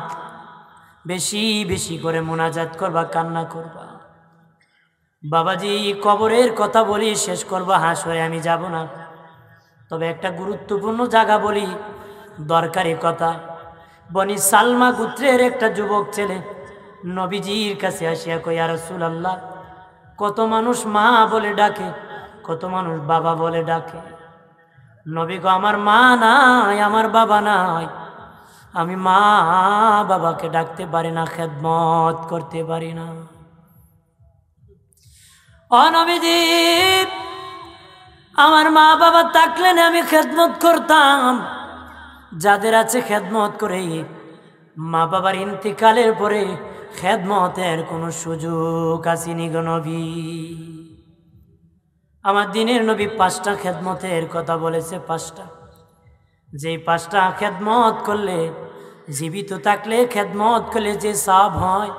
বেশি বেশি করে মুনাজাত করবা, কান্না করবা। বাবাজি কবরের কথা বলি, শেষ করবা, হাসরে আমি যাব না, তবে একটা গুরুত্বপূর্ণ জায়গা বলি, দরকারি কথা। বনি সালমা গোত্রের একটা যুবক ছেলে নবীজির কাছে আসিয়া কই, ইয়া রাসূলুল্লাহ, কত মানুষ মা বলে ডাকে, কত মানুষ বাবা বলে ডাকে। নবী গো, আমার মা নাই, আমার বাবা নাই, আমি মা বাবাকে ডাকতে পারি না, খেদমত করতে পারি না। ও নবীজি, আমার মা বাবা থাকলে না আমি খেদমত করতাম। যাদের আছে খেদমত করে, মা বাবার ইন্তিকালের পরে খেদমতের কোনো সুযোগ আসেনি গো নবী। আমার দিনের নবী 5টা খেদমতের কথা বলেছে, 5টা। যেই 5টা খেদমত করলে, জীবিত থাকলে খেদমত করলে যে সওয়াব হয়,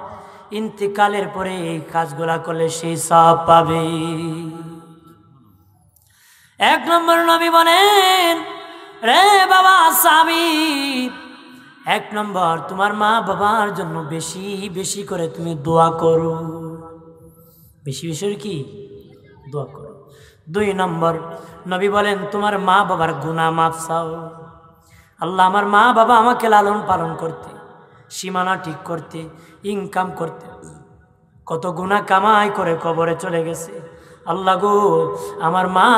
ইন্তিকালের পরে এই কাজগুলা করলে সেই সওয়াব পাবে। 1 নম্বর নবী বলেন, রে বাবা সাহাবী, 1 নম্বর তোমার মা বাবার জন্য বেশি বেশি করে তুমি দোয়া করো। বেশি বেশি কি দোয়া করো। 2 নম্বর নবী বলেন, তোমার মা বাবার গুনাহ মাফ চাও। আল্লাহ, আমার মা বাবা আমাকে লালন পালন করতে, সীমানা ঠিক করতে, ইনকাম করতে কত গুনাহ কামাই করে কবরে চলে গেছে। আল্লাহ গো, আমার মা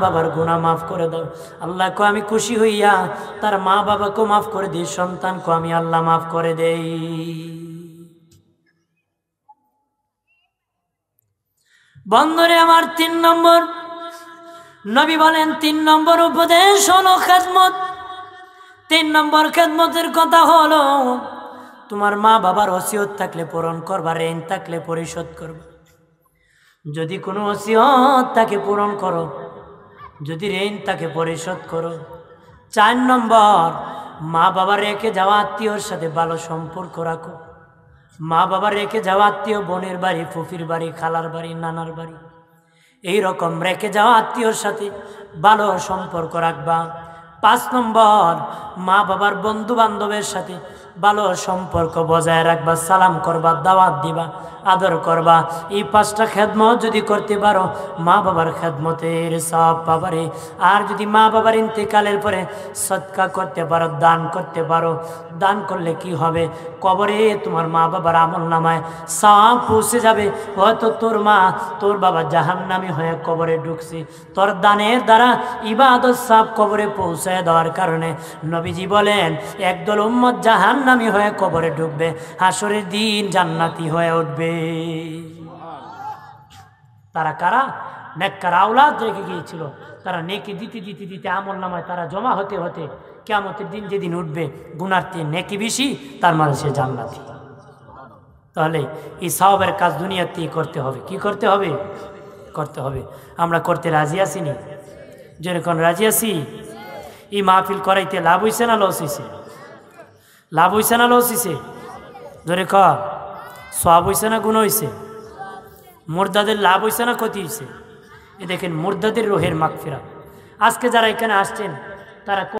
বাবার গুনাহ মাফ করে দাও। আল্লাহ কো আমি খুশি হইয়া তার মা বাবাকে মাফ করে দিই, সন্তানকে আমি আল্লাহ মাফ করে দেই। বন্ধুরে আমার 3 নম্বর নবী বলেন, 3 নম্বর উপদেশ হলো খেদমত। 3 নম্বর খেদমতের কথা হলো, তোমার মা বাবার ওসিয়ত থাকলে পূরণ করবা, ঋণ থাকলে পরিশোধ করবা। যদি কোনো ওসিয়ত তাকে পূরণ করো, যদি ঋণ তাকে পরিশোধ করো। 4 নম্বর, মা বাবা রেখে যাওয়া আত্মীয়র সাথে ভালো সম্পর্ক রাখো। মা বাবা রেখে যাওয়া আত্মীয়, বোনের বাড়ি, ফুফির বাড়ি, খালার বাড়ি, নানার বাড়ি, এই রকম রেখে যাওয়া আত্মীয়র সাথে ভালো সম্পর্ক রাখবা। 5 নম্বর, মা বাবার বন্ধু বান্ধবের সাথে ভালো সম্পর্ক বজায় রাখবা, সালাম করবা, দাওয়াত দিবা, আদর করবা। এই 5টা খেদমত যদি করতে পারো মা বাবার খেদমতের সওয়াব পাবারে। আর যদি মা বাবার ইন্তেকালের পরে সদকা করতে পারো, দান করতে পারো, দান করলে কি হবে, কবরে তোমার মা বাবার আমল নামায় সওয়াব পৌঁছে যাবে। হয়তো তোর মা তোর বাবা জাহান্নামী হয়ে কবরে ঢুকছে, তোর দানের দ্বারা ইবাদত সওয়াব কবরে পৌঁছায় দেওয়ার কারণে নবীজি বলেন একদল উম্মত জাহান্নামী হয়ে কবরে ঢুকবে, হাসরের দিন জান্নাতি হয়ে উঠবে। তারা কারা? নেককার আওলাদ রেখে গিয়েছিল, তারা নেকি দিতে দিতে দিতে আমল নামায় তারা জমা হতে হতে কিয়ামতের দিন যেদিন উঠবে গুনার চেয়ে নেকি বেশি, তার মানে সে জান্নাতি। তাহলে এই সওয়াবের কাজ দুনিয়াতেই করতে হবে। কি করতে হবে? করতে হবে। আমরা করতে রাজি আছি নি? যেরকম রাজি আছি। এই মাহফিল করাইতে লাভ হইছে না লস হইছে? লাভ হইছে না লস হইছে? ধরে ক সওয়াব হইছে না গুণ হইছে? মুর্দাদের লাভ হইছে না ক্ষতি হইছে? এ দেখেন মুর্দাদের রোহের মাগফিরাত। আজকে যারা এখানে আসছেন তারা